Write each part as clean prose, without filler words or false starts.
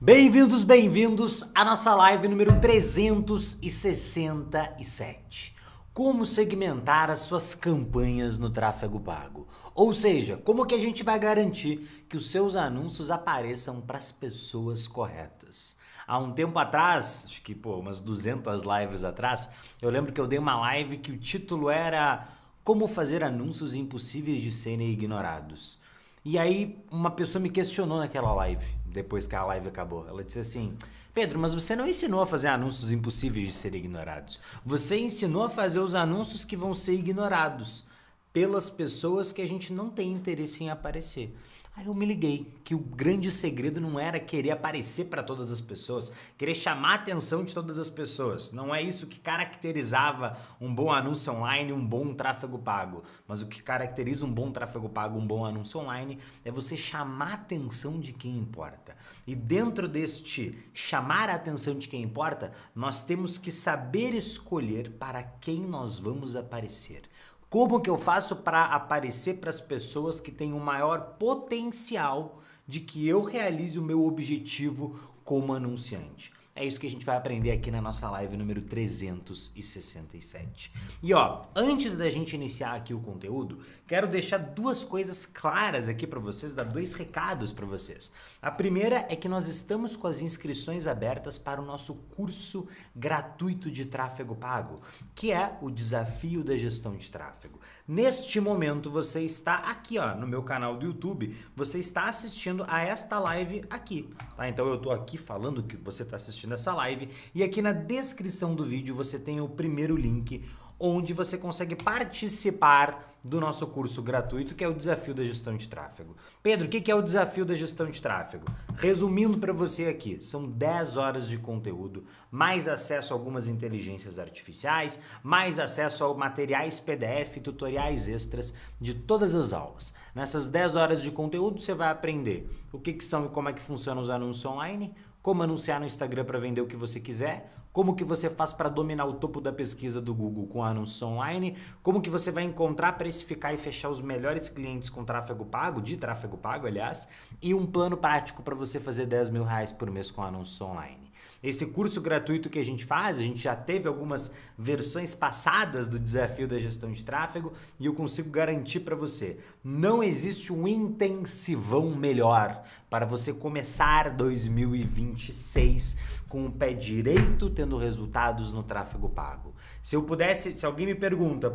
Bem-vindos, bem-vindos à nossa live número 367. Como segmentar as suas campanhas no tráfego pago? Ou seja, como que a gente vai garantir que os seus anúncios apareçam para as pessoas corretas? Há um tempo atrás, acho que umas 200 lives atrás, eu lembro que eu dei uma live que o título era Como fazer anúncios impossíveis de serem ignorados. E aí uma pessoa me questionou naquela live, depois que a live acabou. Ela disse assim: Pedro, mas você não ensinou a fazer anúncios impossíveis de serem ignorados. Você ensinou a fazer os anúncios que vão ser ignorados pelas pessoas que a gente não tem interesse em aparecer. Aí eu me liguei que o grande segredo não era querer aparecer para todas as pessoas, querer chamar a atenção de todas as pessoas. Não é isso que caracterizava um bom anúncio online, um bom tráfego pago. Mas o que caracteriza um bom tráfego pago, um bom anúncio online, é você chamar a atenção de quem importa. E dentro deste chamar a atenção de quem importa, nós temos que saber escolher para quem nós vamos aparecer. Como que eu faço para aparecer para as pessoas que têm o maior potencial de que eu realize o meu objetivo como anunciante? É isso que a gente vai aprender aqui na nossa live número 367. E antes da gente iniciar aqui o conteúdo, quero deixar duas coisas claras aqui para vocês, dar dois recados para vocês. A primeira é que nós estamos com as inscrições abertas para o nosso curso gratuito de tráfego pago, que é o Desafio da Gestão de Tráfego. Neste momento você está aqui no meu canal do YouTube, você está assistindo a esta live aqui, tá? Então eu estou aqui falando que você está assistindo essa live e aqui na descrição do vídeo você tem o primeiro link onde você consegue participar do nosso curso gratuito, que é o Desafio da Gestão de Tráfego. Pedro, o que é o Desafio da Gestão de Tráfego? Resumindo para você aqui, são 10 horas de conteúdo, mais acesso a algumas inteligências artificiais, mais acesso a materiais PDF, tutoriais extras de todas as aulas. Nessas 10 horas de conteúdo você vai aprender o que são e como é que funcionam os anúncios online, como anunciar no Instagram para vender o que você quiser, como que você faz para dominar o topo da pesquisa do Google com anúncios online, como que você vai encontrar, precificar e fechar os melhores clientes com tráfego pago, aliás, e um plano prático para você fazer 10 mil reais por mês com anúncios online. Esse curso gratuito que a gente faz, a gente já teve algumas versões passadas do Desafio da Gestão de Tráfego e eu consigo garantir para você, não existe um intensivão melhor para você começar 2026 com o pé direito, tendo resultados no tráfego pago. Se alguém me pergunta,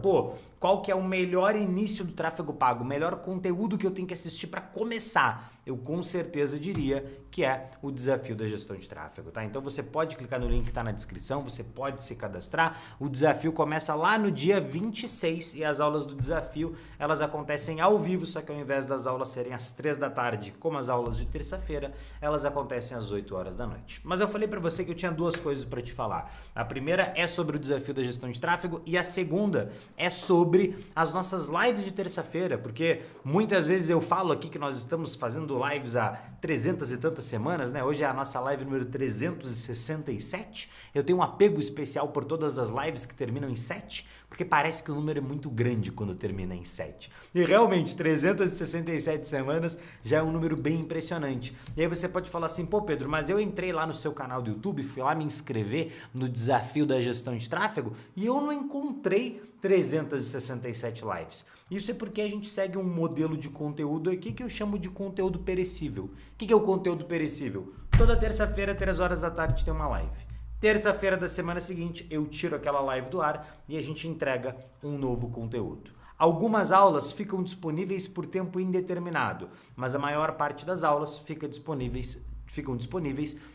qual que é o melhor início do tráfego pago, o melhor conteúdo que eu tenho que assistir para começar? Eu com certeza diria que é o Desafio da Gestão de Tráfego, tá? Então você pode clicar no link que está na descrição, você pode se cadastrar. O desafio começa lá no dia 26 e as aulas do desafio, elas acontecem ao vivo, só que ao invés das aulas serem às 3 da tarde, como as aulas de terça-feira, elas acontecem às 8 horas da noite. Mas eu falei para você que eu tinha duas coisas para te falar. A primeira é sobre o Desafio da Gestão de Tráfego e a segunda é sobre as nossas lives de terça-feira, porque muitas vezes eu falo aqui que nós estamos fazendo lives há 300 e tantas semanas, né? Hoje é a nossa live número 367. Eu tenho um apego especial por todas as lives que terminam em 7, porque parece que o número é muito grande quando termina em 7. E realmente, 367 semanas já é um número bem impressionante. E aí você pode falar assim, Pedro, mas eu entrei lá no seu canal do YouTube, fui lá me inscrever no Desafio da Gestão de Tráfego e eu não encontrei 367 lives. Isso é porque a gente segue um modelo de conteúdo aqui que eu chamo de conteúdo perecível. O que é o conteúdo perecível? Toda terça-feira, 3 horas da tarde, tem uma live. Terça-feira da semana seguinte, eu tiro aquela live do ar e a gente entrega um novo conteúdo. Algumas aulas ficam disponíveis por tempo indeterminado, mas a maior parte das aulas ficam disponíveis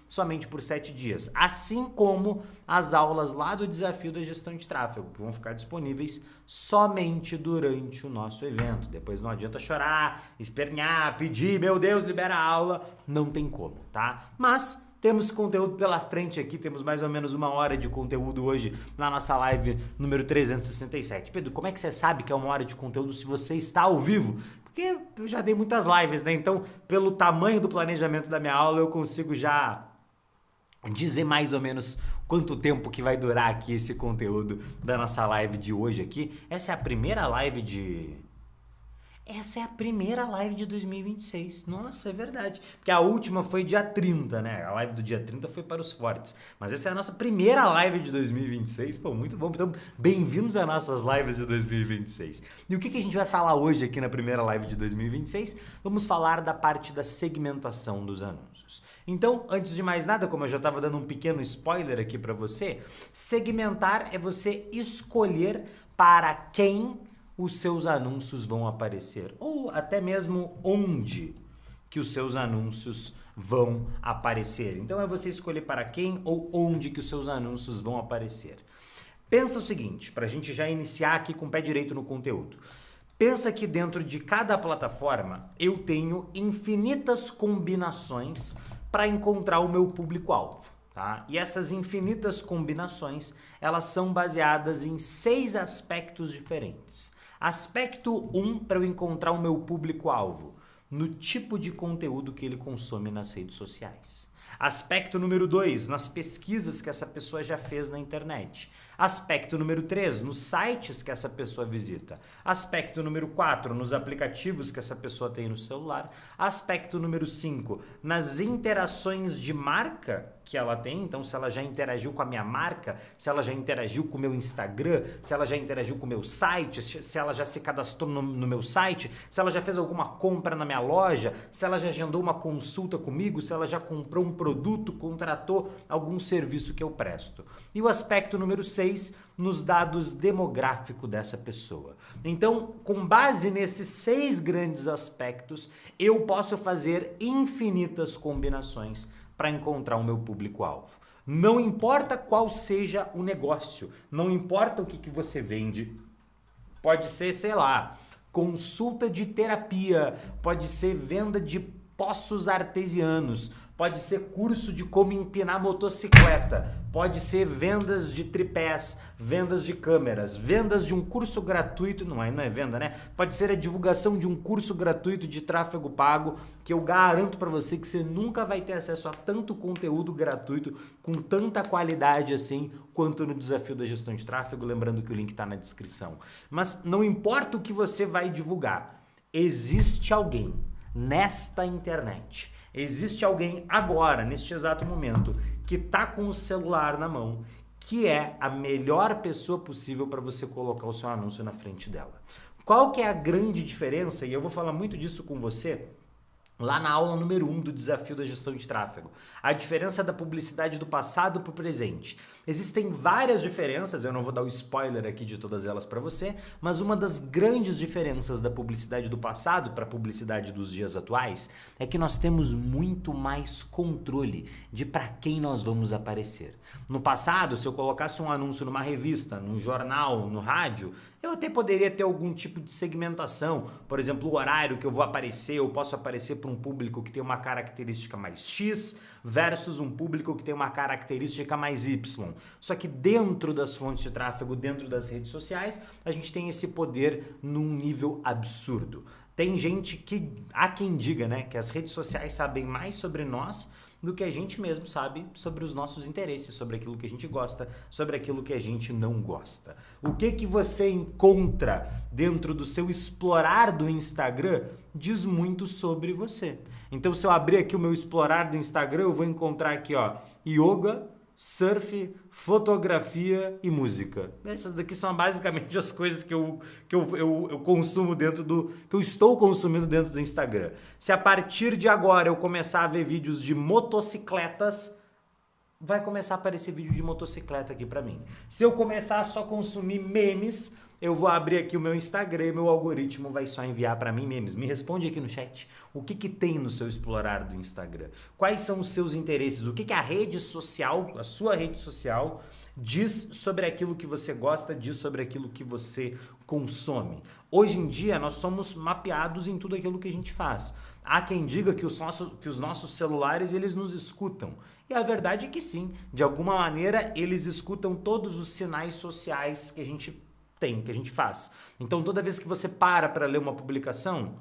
somente por 7 dias. Assim como as aulas lá do Desafio da Gestão de Tráfego, que vão ficar disponíveis somente durante o nosso evento. Depois não adianta chorar, espernear, pedir, meu Deus, libera a aula. Não tem como, tá? Mas temos conteúdo pela frente aqui, temos mais ou menos 1 hora de conteúdo hoje na nossa live número 367. Pedro, como é que você sabe que é 1 hora de conteúdo se você está ao vivo? Porque eu já dei muitas lives, né? Então, pelo tamanho do planejamento da minha aula, eu consigo já dizer mais ou menos quanto tempo que vai durar aqui esse conteúdo da nossa live de hoje aqui. Essa é a primeira live de Essa é a primeira live de 2026. Nossa, é verdade. Porque a última foi dia 30, né? A live do dia 30 foi para os fortes. Mas essa é a nossa primeira live de 2026. Pô, muito bom. Então, bem-vindos às nossas lives de 2026. E o que a gente vai falar hoje aqui na primeira live de 2026? Vamos falar da parte da segmentação dos anúncios. Então, antes de mais nada, como eu já estava dando um pequeno spoiler aqui para você, segmentar é você escolher para quem os seus anúncios vão aparecer, ou até mesmo onde que os seus anúncios vão aparecer. Então é você escolher para quem ou onde que os seus anúncios vão aparecer. Pensa o seguinte, para a gente já iniciar aqui com o pé direito no conteúdo. Pensa que dentro de cada plataforma eu tenho infinitas combinações para encontrar o meu público-alvo. Tá? E essas infinitas combinações, elas são baseadas em 6 aspectos diferentes. Aspecto 1, para eu encontrar o meu público-alvo, no tipo de conteúdo que ele consome nas redes sociais. Aspecto número 2, nas pesquisas que essa pessoa já fez na internet. Aspecto número 3, nos sites que essa pessoa visita. Aspecto número 4, nos aplicativos que essa pessoa tem no celular. Aspecto número 5, nas interações de marca que ela tem, então se ela já interagiu com a minha marca, se ela já interagiu com o meu Instagram, se ela já interagiu com o meu site, se ela já se cadastrou no meu site, se ela já fez alguma compra na minha loja, se ela já agendou uma consulta comigo, se ela já comprou um produto, contratou algum serviço que eu presto. E o aspecto número 6, nos dados demográficos dessa pessoa. Então, com base nesses 6 grandes aspectos, eu posso fazer infinitas combinações para encontrar o meu público-alvo. Não importa qual seja o negócio, não importa o que você vende, pode ser, sei lá, consulta de terapia, pode ser venda de poços artesianos, pode ser curso de como empinar motocicleta, pode ser vendas de tripés, vendas de câmeras, vendas de um curso gratuito, não é venda, né? Pode ser a divulgação de um curso gratuito de tráfego pago, que eu garanto para você que você nunca vai ter acesso a tanto conteúdo gratuito com tanta qualidade assim quanto no desafio da gestão de tráfego, lembrando que o link está na descrição. Mas não importa o que você vai divulgar, existe alguém nesta internet, existe alguém agora, neste exato momento, que está com o celular na mão, que é a melhor pessoa possível para você colocar o seu anúncio na frente dela. Qual que é a grande diferença? E eu vou falar muito disso com você lá na aula número 1 do desafio da gestão de tráfego. A diferença da publicidade do passado para o presente. Existem várias diferenças, eu não vou dar o spoiler aqui de todas elas para você, mas uma das grandes diferenças da publicidade do passado para a publicidade dos dias atuais é que nós temos muito mais controle de para quem nós vamos aparecer. No passado, se eu colocasse um anúncio numa revista, num jornal, no rádio, eu até poderia ter algum tipo de segmentação, por exemplo, o horário que eu vou aparecer, eu posso aparecer para um público que tem uma característica mais X versus um público que tem uma característica mais Y. Só que dentro das fontes de tráfego, dentro das redes sociais, a gente tem esse poder num nível absurdo. Tem gente que, há quem diga, né, que as redes sociais sabem mais sobre nós do que a gente mesmo sabe sobre os nossos interesses, sobre aquilo que a gente gosta, sobre aquilo que a gente não gosta. O que você encontra dentro do seu explorar do Instagram diz muito sobre você. Então, se eu abrir aqui o meu explorar do Instagram, eu vou encontrar aqui, ó, yoga, surf, fotografia e música. Essas daqui são basicamente as coisas que eu consumo dentro do... que eu estou consumindo dentro do Instagram. Se a partir de agora eu começar a ver vídeos de motocicletas, vai começar a aparecer vídeo de motocicleta aqui pra mim. Se eu começar a só consumir memes, eu vou abrir aqui o meu Instagram e meu algoritmo vai só enviar para mim memes. Me responde aqui no chat o que tem no seu explorar do Instagram. Quais são os seus interesses? O que a rede social, a sua rede social, diz sobre aquilo que você gosta, diz sobre aquilo que você consome. Hoje em dia nós somos mapeados em tudo aquilo que a gente faz. Há quem diga que os nossos celulares eles nos escutam. E a verdade é que sim, de alguma maneira eles escutam todos os sinais sociais que a gente tem, que a gente faz. Então toda vez que você para ler uma publicação,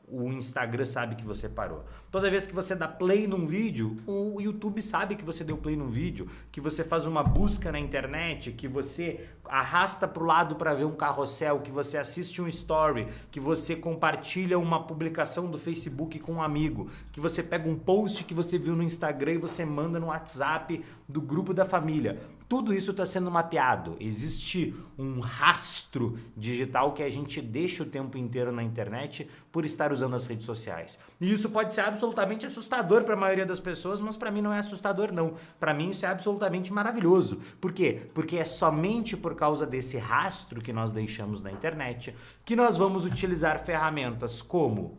o Instagram sabe que você parou. Toda vez que você dá play num vídeo, o YouTube sabe que você deu play num vídeo, que você faz uma busca na internet, que você arrasta para o lado para ver um carrossel, que você assiste um story, que você compartilha uma publicação do Facebook com um amigo, que você pega um post que você viu no Instagram e você manda no WhatsApp do grupo da família. Tudo isso está sendo mapeado. Existe um rastro digital que a gente deixa o tempo inteiro na internet por estar usando as redes sociais. E isso pode ser absolutamente assustador para a maioria das pessoas, mas para mim não é assustador não. Para mim isso é absolutamente maravilhoso. Por quê? Porque é somente por causa desse rastro que nós deixamos na internet que nós vamos utilizar ferramentas como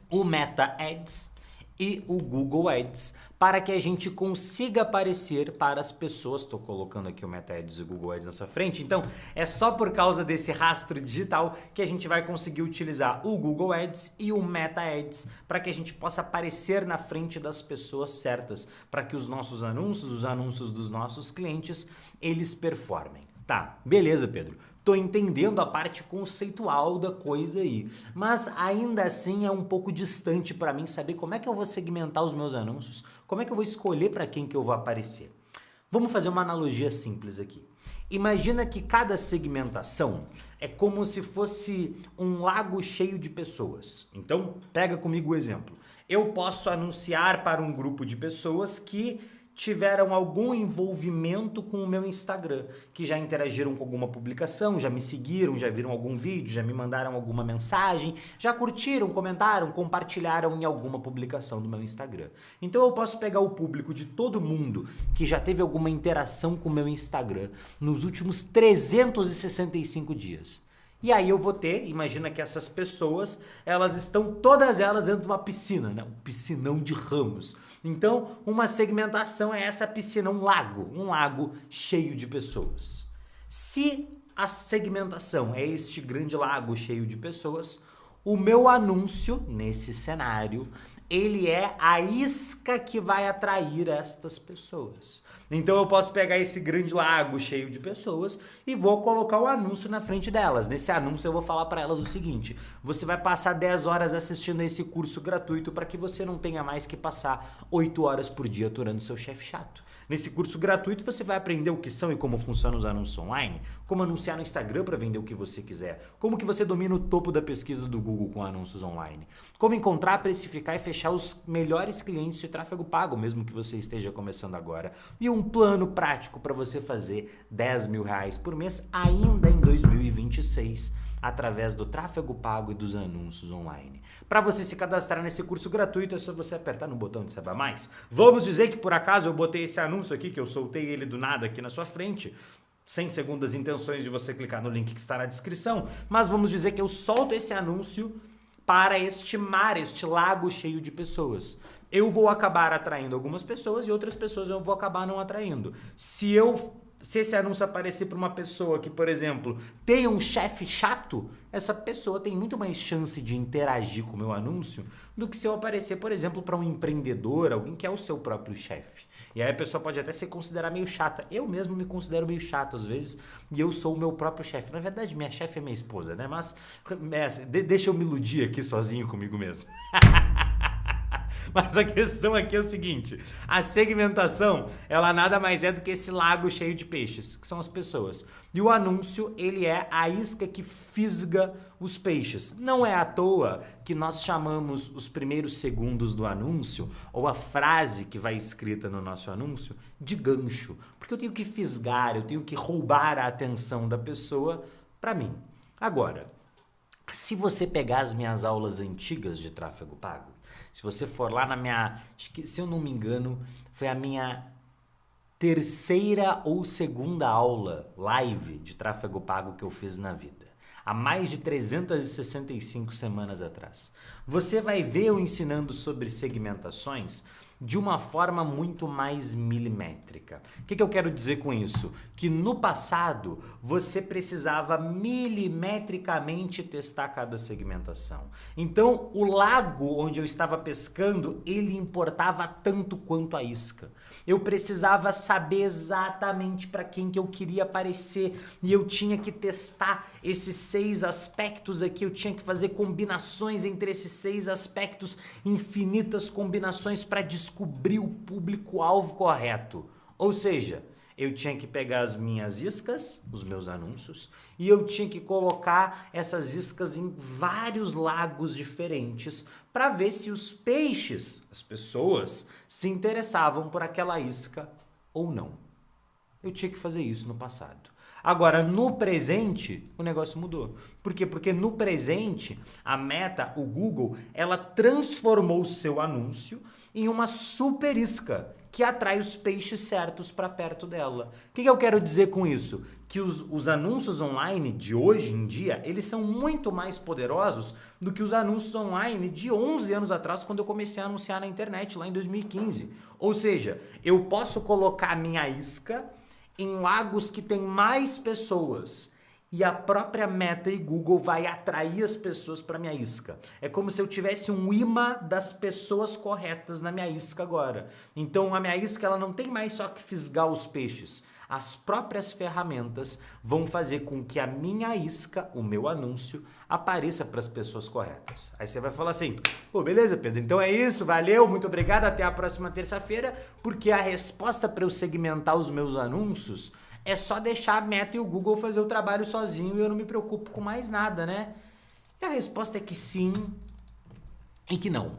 o Meta Ads e o Google Ads para que a gente consiga aparecer para as pessoas. Estou colocando aqui o Meta Ads e o Google Ads na sua frente. Então, é só por causa desse rastro digital que a gente vai conseguir utilizar o Google Ads e o Meta Ads para que a gente possa aparecer na frente das pessoas certas, para que os nossos anúncios, os anúncios dos nossos clientes, eles performem. Tá, beleza, Pedro. Tô entendendo a parte conceitual da coisa aí, mas ainda assim é um pouco distante para mim saber como é que eu vou segmentar os meus anúncios, como é que eu vou escolher para quem que eu vou aparecer. Vamos fazer uma analogia simples aqui. Imagina que cada segmentação é como se fosse um lago cheio de pessoas. Então, pega comigo o exemplo. Eu posso anunciar para um grupo de pessoas que tiveram algum envolvimento com o meu Instagram, que já interagiram com alguma publicação, já me seguiram, já viram algum vídeo, já me mandaram alguma mensagem, já curtiram, comentaram, compartilharam em alguma publicação do meu Instagram. Então eu posso pegar o público de todo mundo que já teve alguma interação com o meu Instagram nos últimos 365 dias. E aí eu vou ter, imagina que essas pessoas, elas estão todas elas dentro de uma piscina, né? Um piscinão de ramos. Então, uma segmentação é essa piscina, um lago cheio de pessoas. Se a segmentação é este grande lago cheio de pessoas, o meu anúncio, nesse cenário, ele é a isca que vai atrair estas pessoas. Então eu posso pegar esse grande lago cheio de pessoas e vou colocar o anúncio na frente delas. Nesse anúncio eu vou falar para elas o seguinte: você vai passar 10 horas assistindo esse curso gratuito para que você não tenha mais que passar 8 horas por dia aturando seu chefe chato. Nesse curso gratuito você vai aprender o que são e como funcionam os anúncios online, como anunciar no Instagram para vender o que você quiser, como que você domina o topo da pesquisa do Google com anúncios online, como encontrar, precificar e fechar os melhores clientes de tráfego pago, mesmo que você esteja começando agora, e um plano prático para você fazer R$10.000 por mês ainda em 2026 através do tráfego pago e dos anúncios online. Para você se cadastrar nesse curso gratuito é só você apertar no botão de saber mais. Vamos dizer que por acaso eu botei esse anúncio aqui, que eu soltei ele do nada aqui na sua frente, sem segundas intenções de você clicar no link que está na descrição, mas vamos dizer que eu solto esse anúncio para este mar, este lago cheio de pessoas. Eu vou acabar atraindo algumas pessoas e outras pessoas eu vou acabar não atraindo. Se esse anúncio aparecer para uma pessoa que, por exemplo, tem um chefe chato, essa pessoa tem muito mais chance de interagir com o meu anúncio do que se eu aparecer, por exemplo, para um empreendedor, alguém que é o seu próprio chefe. E aí a pessoa pode até se considerar meio chata. Eu mesmo me considero meio chato às vezes e eu sou o meu próprio chefe. Na verdade, minha chefe é minha esposa, né? Mas deixa eu me iludir aqui sozinho comigo mesmo. Mas a questão aqui é o seguinte: a segmentação, ela nada mais é do que esse lago cheio de peixes, que são as pessoas. E o anúncio, ele é a isca que fisga os peixes. Não é à toa que nós chamamos os primeiros segundos do anúncio, ou a frase que vai escrita no nosso anúncio, de gancho. Porque eu tenho que fisgar, eu tenho que roubar a atenção da pessoa para mim. Agora, se você pegar as minhas aulas antigas de tráfego pago, se você for lá na minha, acho que, se eu não me engano, foi a minha terceira ou segunda aula live de tráfego pago que eu fiz na vida, há mais de 365 semanas atrás. Você vai ver eu ensinando sobre segmentações de uma forma muito mais milimétrica. O que eu quero dizer com isso? Que no passado você precisava milimetricamente testar cada segmentação. Então o lago onde eu estava pescando, ele importava tanto quanto a isca. Eu precisava saber exatamente para quem que eu queria aparecer e eu tinha que testar esses 6 aspectos aqui, eu tinha que fazer combinações entre esses 6 aspectos, infinitas combinações para descobrir o público-alvo correto. Ou seja, eu tinha que pegar as minhas iscas, os meus anúncios, e eu tinha que colocar essas iscas em vários lagos diferentes para ver se os peixes, as pessoas, se interessavam por aquela isca ou não. Eu tinha que fazer isso no passado. Agora, no presente, o negócio mudou. Por quê? Porque no presente, a Meta, o Google, ela transformou o seu anúncio em uma super isca que atrai os peixes certos para perto dela. O que eu quero dizer com isso? Que os anúncios online de hoje em dia, eles são muito mais poderosos do que os anúncios online de 11 anos atrás, quando eu comecei a anunciar na internet, lá em 2015. Ou seja, eu posso colocar a minha isca em lagos que tem mais pessoas e a própria Meta e Google vai atrair as pessoas para minha isca. É como se eu tivesse um imã das pessoas corretas na minha isca agora. Então a minha isca ela não tem mais só que fisgar os peixes. As próprias ferramentas vão fazer com que a minha isca, o meu anúncio, apareça para as pessoas corretas. Aí você vai falar assim, pô, beleza, Pedro, então é isso, valeu, muito obrigado, até a próxima terça-feira, porque a resposta para eu segmentar os meus anúncios é só deixar a Meta e o Google fazer o trabalho sozinho e eu não me preocupo com mais nada, né? E a resposta é que sim e que não.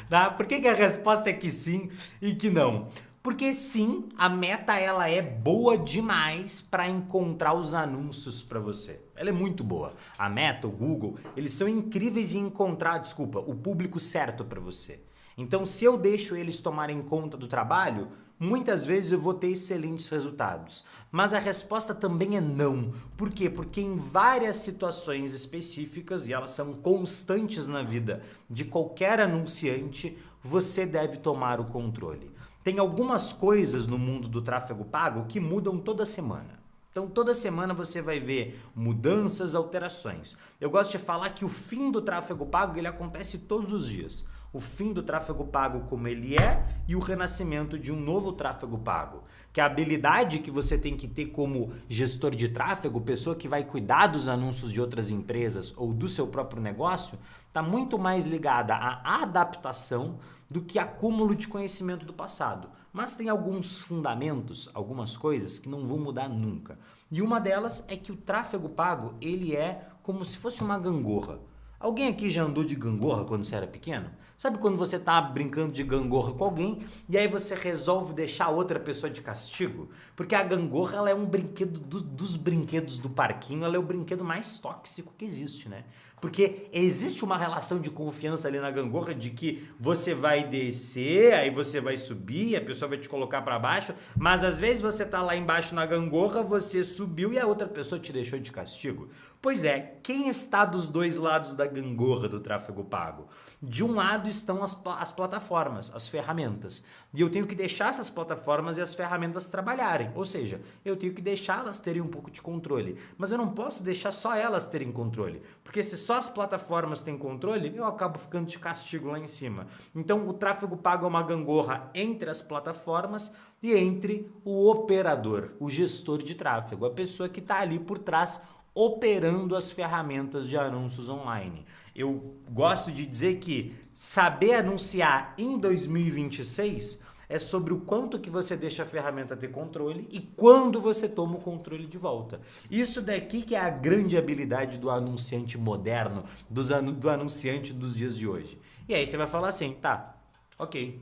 Tá? Por que a resposta é que sim e que não? Porque sim, a Meta ela é boa demais para encontrar os anúncios para você. Ela é muito boa. A Meta, o Google, eles são incríveis em encontrar, o público certo para você. Então, se eu deixo eles tomarem conta do trabalho, muitas vezes eu vou ter excelentes resultados. Mas a resposta também é não. Por quê? Porque em várias situações específicas, e elas são constantes na vida de qualquer anunciante, você deve tomar o controle. Tem algumas coisas no mundo do tráfego pago que mudam toda semana. Então, toda semana você vai ver mudanças, alterações. Eu gosto de falar que o fim do tráfego pago ele acontece todos os dias. O fim do tráfego pago como ele é e o renascimento de um novo tráfego pago. Que a habilidade que você tem que ter como gestor de tráfego, pessoa que vai cuidar dos anúncios de outras empresas ou do seu próprio negócio, está muito mais ligada à adaptação do que acúmulo de conhecimento do passado. Mas tem alguns fundamentos, algumas coisas que não vão mudar nunca. E uma delas é que o tráfego pago, ele é como se fosse uma gangorra. Alguém aqui já andou de gangorra quando você era pequeno? Sabe quando você tá brincando de gangorra com alguém e aí você resolve deixar outra pessoa de castigo? Porque a gangorra ela é um brinquedo dos brinquedos do parquinho, ela é o brinquedo mais tóxico que existe, né? Porque existe uma relação de confiança ali na gangorra de que você vai descer, aí você vai subir, a pessoa vai te colocar para baixo, mas às vezes você tá lá embaixo na gangorra, você subiu e a outra pessoa te deixou de castigo. Pois é, quem está dos dois lados da gangorra do tráfego pago? De um lado estão as plataformas, as ferramentas. E eu tenho que deixar essas plataformas e as ferramentas trabalharem. Ou seja, eu tenho que deixá-las terem um pouco de controle. Mas eu não posso deixar só elas terem controle. Porque se só as plataformas têm controle, eu acabo ficando de castigo lá em cima. Então o tráfego pago é uma gangorra entre as plataformas e entre o operador, o gestor de tráfego, a pessoa que está ali por trás operando as ferramentas de anúncios online. Eu gosto de dizer que saber anunciar em 2026 é sobre o quanto que você deixa a ferramenta ter controle e quando você toma o controle de volta. Isso daqui que é a grande habilidade do anunciante moderno, do anunciante dos dias de hoje. E aí você vai falar assim, tá, ok,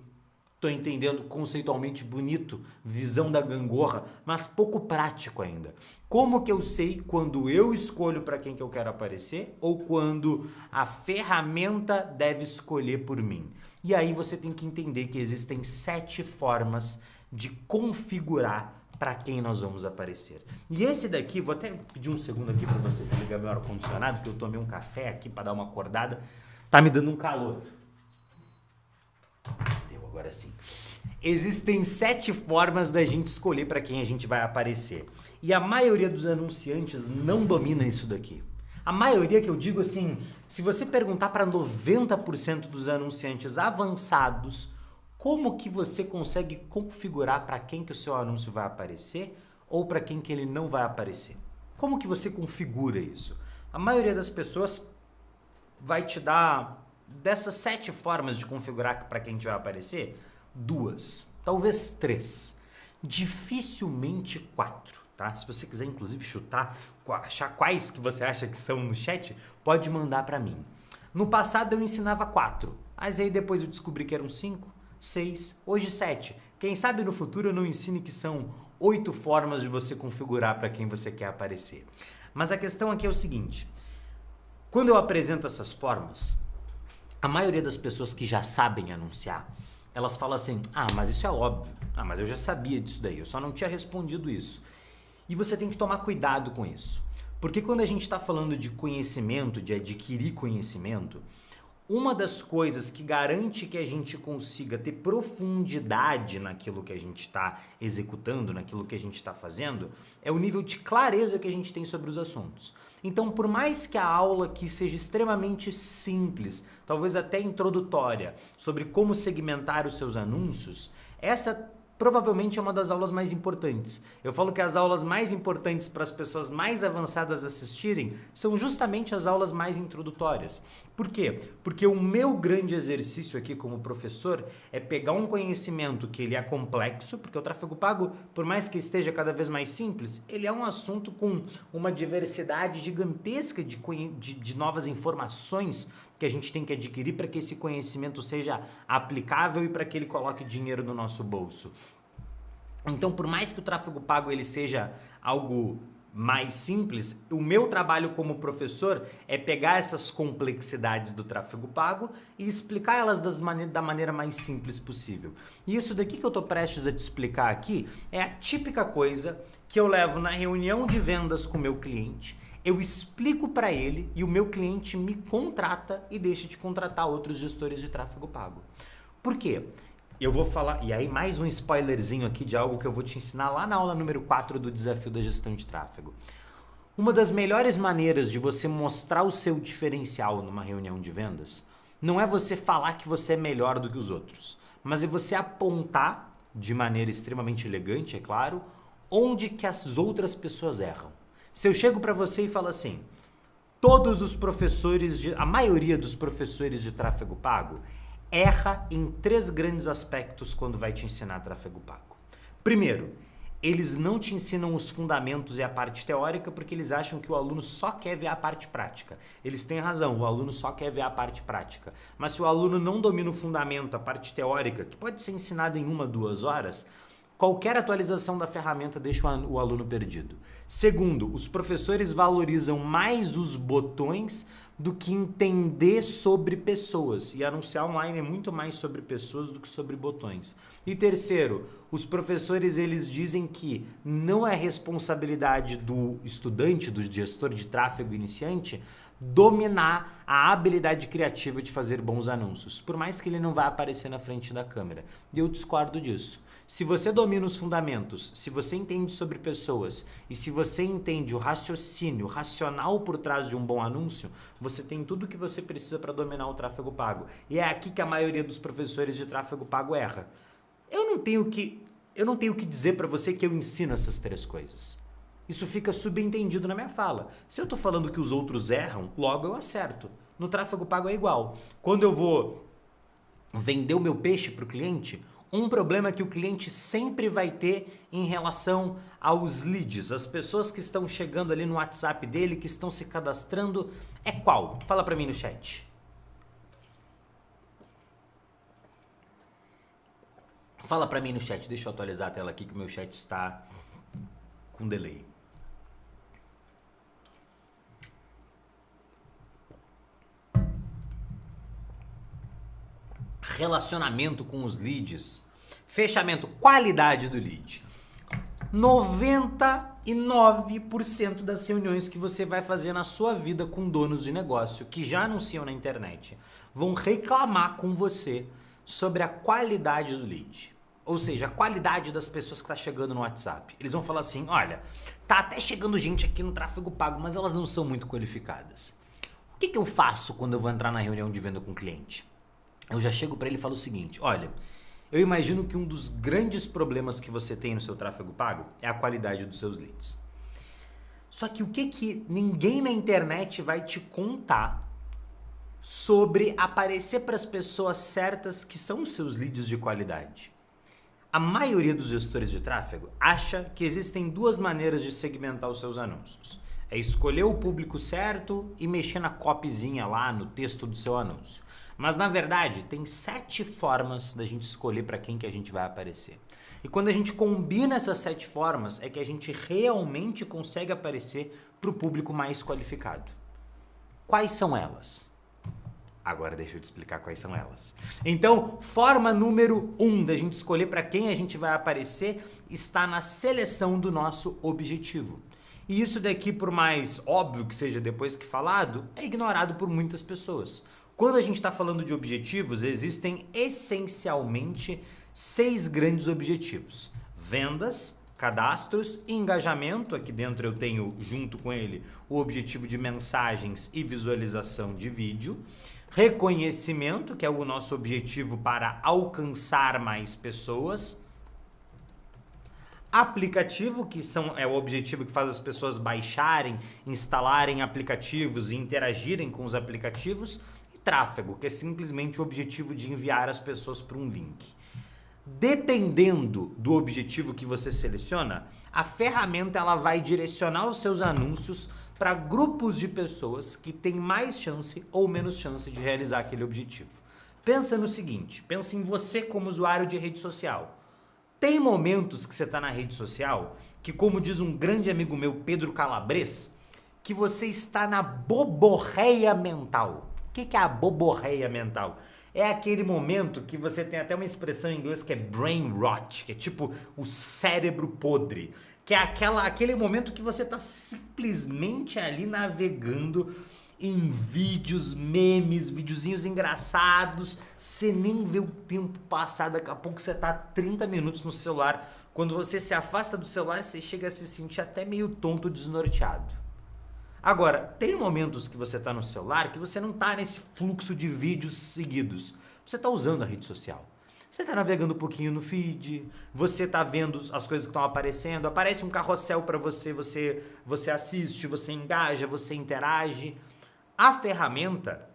tô entendendo conceitualmente bonito, visão da gangorra, mas pouco prático ainda. Como que eu sei quando eu escolho para quem que eu quero aparecer ou quando a ferramenta deve escolher por mim? E aí você tem que entender que existem 7 formas de configurar para quem nós vamos aparecer. E esse daqui, vou até pedir um segundo aqui para você ligar meu ar-condicionado, que eu tomei um café aqui para dar uma acordada, tá me dando um calor. agora sim. Existem 7 formas da gente escolher para quem a gente vai aparecer. E a maioria dos anunciantes não domina isso daqui. A maioria, que eu digo assim, se você perguntar para 90% dos anunciantes avançados como que você consegue configurar para quem que o seu anúncio vai aparecer ou para quem que ele não vai aparecer. Como que você configura isso? A maioria das pessoas vai te dar, dessas 7 formas de configurar para quem vai aparecer, 2, talvez 3, dificilmente 4, tá? Se você quiser inclusive chutar, achar quais que você acha que são no chat, pode mandar para mim. No passado eu ensinava 4, mas aí depois eu descobri que eram 5, 6, hoje 7. Quem sabe no futuro eu não ensine que são 8 formas de você configurar para quem você quer aparecer. Mas a questão aqui é o seguinte, quando eu apresento essas formas, a maioria das pessoas que já sabem anunciar, elas falam assim, mas isso é óbvio, mas eu já sabia disso daí, eu só não tinha respondido isso. E você tem que tomar cuidado com isso, porque quando a gente está falando de conhecimento, de adquirir conhecimento, uma das coisas que garante que a gente consiga ter profundidade naquilo que a gente está executando, naquilo que a gente está fazendo, é o nível de clareza que a gente tem sobre os assuntos. Então, por mais que a aula aqui seja extremamente simples, talvez até introdutória, sobre como segmentar os seus anúncios, essa provavelmente é uma das aulas mais importantes. Eu falo que as aulas mais importantes para as pessoas mais avançadas assistirem são justamente as aulas mais introdutórias. Por quê? Porque o meu grande exercício aqui como professor é pegar um conhecimento que ele é complexo, porque o tráfego pago, por mais que esteja cada vez mais simples, ele é um assunto com uma diversidade gigantesca de novas informações que a gente tem que adquirir para que esse conhecimento seja aplicável e para que ele coloque dinheiro no nosso bolso. Então, por mais que o tráfego pago ele seja algo mais simples, o meu trabalho como professor é pegar essas complexidades do tráfego pago e explicar elas da maneira mais simples possível. E isso daqui que eu estou prestes a te explicar aqui é a típica coisa que eu levo na reunião de vendas com o meu cliente. Eu explico para ele e o meu cliente me contrata e deixa de contratar outros gestores de tráfego pago. Por quê? Eu vou falar, e aí mais um spoilerzinho aqui de algo que eu vou te ensinar lá na aula número 4 do Desafio da Gestão de Tráfego. Uma das melhores maneiras de você mostrar o seu diferencial numa reunião de vendas não é você falar que você é melhor do que os outros, mas é você apontar, de maneira extremamente elegante, é claro, onde que as outras pessoas erram. Se eu chego para você e falo assim, todos os professores, a maioria dos professores de tráfego pago erra em 3 grandes aspectos quando vai te ensinar tráfego pago. Primeiro, eles não te ensinam os fundamentos e a parte teórica porque eles acham que o aluno só quer ver a parte prática. Eles têm razão, o aluno só quer ver a parte prática. Mas se o aluno não domina o fundamento, a parte teórica, que pode ser ensinada em 1, 2 horas, qualquer atualização da ferramenta deixa o aluno perdido. Segundo, os professores valorizam mais os botões do que entender sobre pessoas. E anunciar online é muito mais sobre pessoas do que sobre botões. E terceiro, os professores eles dizem que não é responsabilidade do estudante, do gestor de tráfego iniciante, dominar a habilidade criativa de fazer bons anúncios, por mais que ele não vá aparecer na frente da câmera. E eu discordo disso. Se você domina os fundamentos, se você entende sobre pessoas e se você entende o raciocínio, o racional por trás de um bom anúncio, você tem tudo o que você precisa para dominar o tráfego pago. E é aqui que a maioria dos professores de tráfego pago erra. Eu não tenho que dizer para você que eu ensino essas 3 coisas. Isso fica subentendido na minha fala. Se eu estou falando que os outros erram, logo eu acerto. No tráfego pago é igual. Quando eu vou vender o meu peixe para o cliente, um problema que o cliente sempre vai ter em relação aos leads, as pessoas que estão chegando ali no WhatsApp dele, que estão se cadastrando, é qual? Fala para mim no chat. Fala para mim no chat, deixa eu atualizar a tela aqui que o meu chat está com delay. Relacionamento com os leads, fechamento, qualidade do lead. 99% das reuniões que você vai fazer na sua vida com donos de negócio que já anunciam na internet vão reclamar com você sobre a qualidade do lead. Ou seja, a qualidade das pessoas que tá chegando no WhatsApp. Eles vão falar assim, olha, tá até chegando gente aqui no tráfego pago, mas elas não são muito qualificadas. O que eu faço quando eu vou entrar na reunião de venda com o cliente? Eu já chego para ele e falo o seguinte, olha, eu imagino que um dos grandes problemas que você tem no seu tráfego pago é a qualidade dos seus leads. Só que o que ninguém na internet vai te contar sobre aparecer para as pessoas certas que são os seus leads de qualidade? A maioria dos gestores de tráfego acha que existem duas maneiras de segmentar os seus anúncios. É escolher o público certo e mexer na copyzinha lá no texto do seu anúncio. Mas na verdade, tem 7 formas da gente escolher para quem que a gente vai aparecer. E quando a gente combina essas 7 formas, é que a gente realmente consegue aparecer para o público mais qualificado. Quais são elas? Agora deixa eu te explicar quais são elas. Então, forma número 1 da gente escolher para quem a gente vai aparecer está na seleção do nosso objetivo. E isso daqui, por mais óbvio que seja depois que falado, é ignorado por muitas pessoas. Quando a gente está falando de objetivos, existem essencialmente 6 grandes objetivos. Vendas, cadastros e engajamento. Aqui dentro eu tenho, junto com ele, o objetivo de mensagens e visualização de vídeo. Reconhecimento, que é o nosso objetivo para alcançar mais pessoas. Aplicativo, que é o objetivo que faz as pessoas baixarem, instalarem aplicativos e interagirem com os aplicativos. E tráfego, que é simplesmente o objetivo de enviar as pessoas para um link. Dependendo do objetivo que você seleciona, a ferramenta ela vai direcionar os seus anúncios para grupos de pessoas que têm mais chance ou menos chance de realizar aquele objetivo. Pensa no seguinte, pensa em você como usuário de rede social. Tem momentos que você está na rede social que, como diz um grande amigo meu, Pedro Calabres, que você está na boborreia mental. O que é a boborreia mental? É aquele momento que você tem até uma expressão em inglês que é brain rot, que é tipo o cérebro podre, que é aquele momento que você está simplesmente ali navegando em vídeos, memes, videozinhos engraçados, você nem vê o tempo passar, daqui a pouco você está 30 minutos no celular, quando você se afasta do celular, você chega a se sentir até meio tonto, desnorteado. Agora, tem momentos que você está no celular que você não está nesse fluxo de vídeos seguidos. Você está usando a rede social. Você está navegando um pouquinho no feed, você está vendo as coisas que estão aparecendo, aparece um carrossel para você, você assiste, você engaja, você interage. A ferramenta,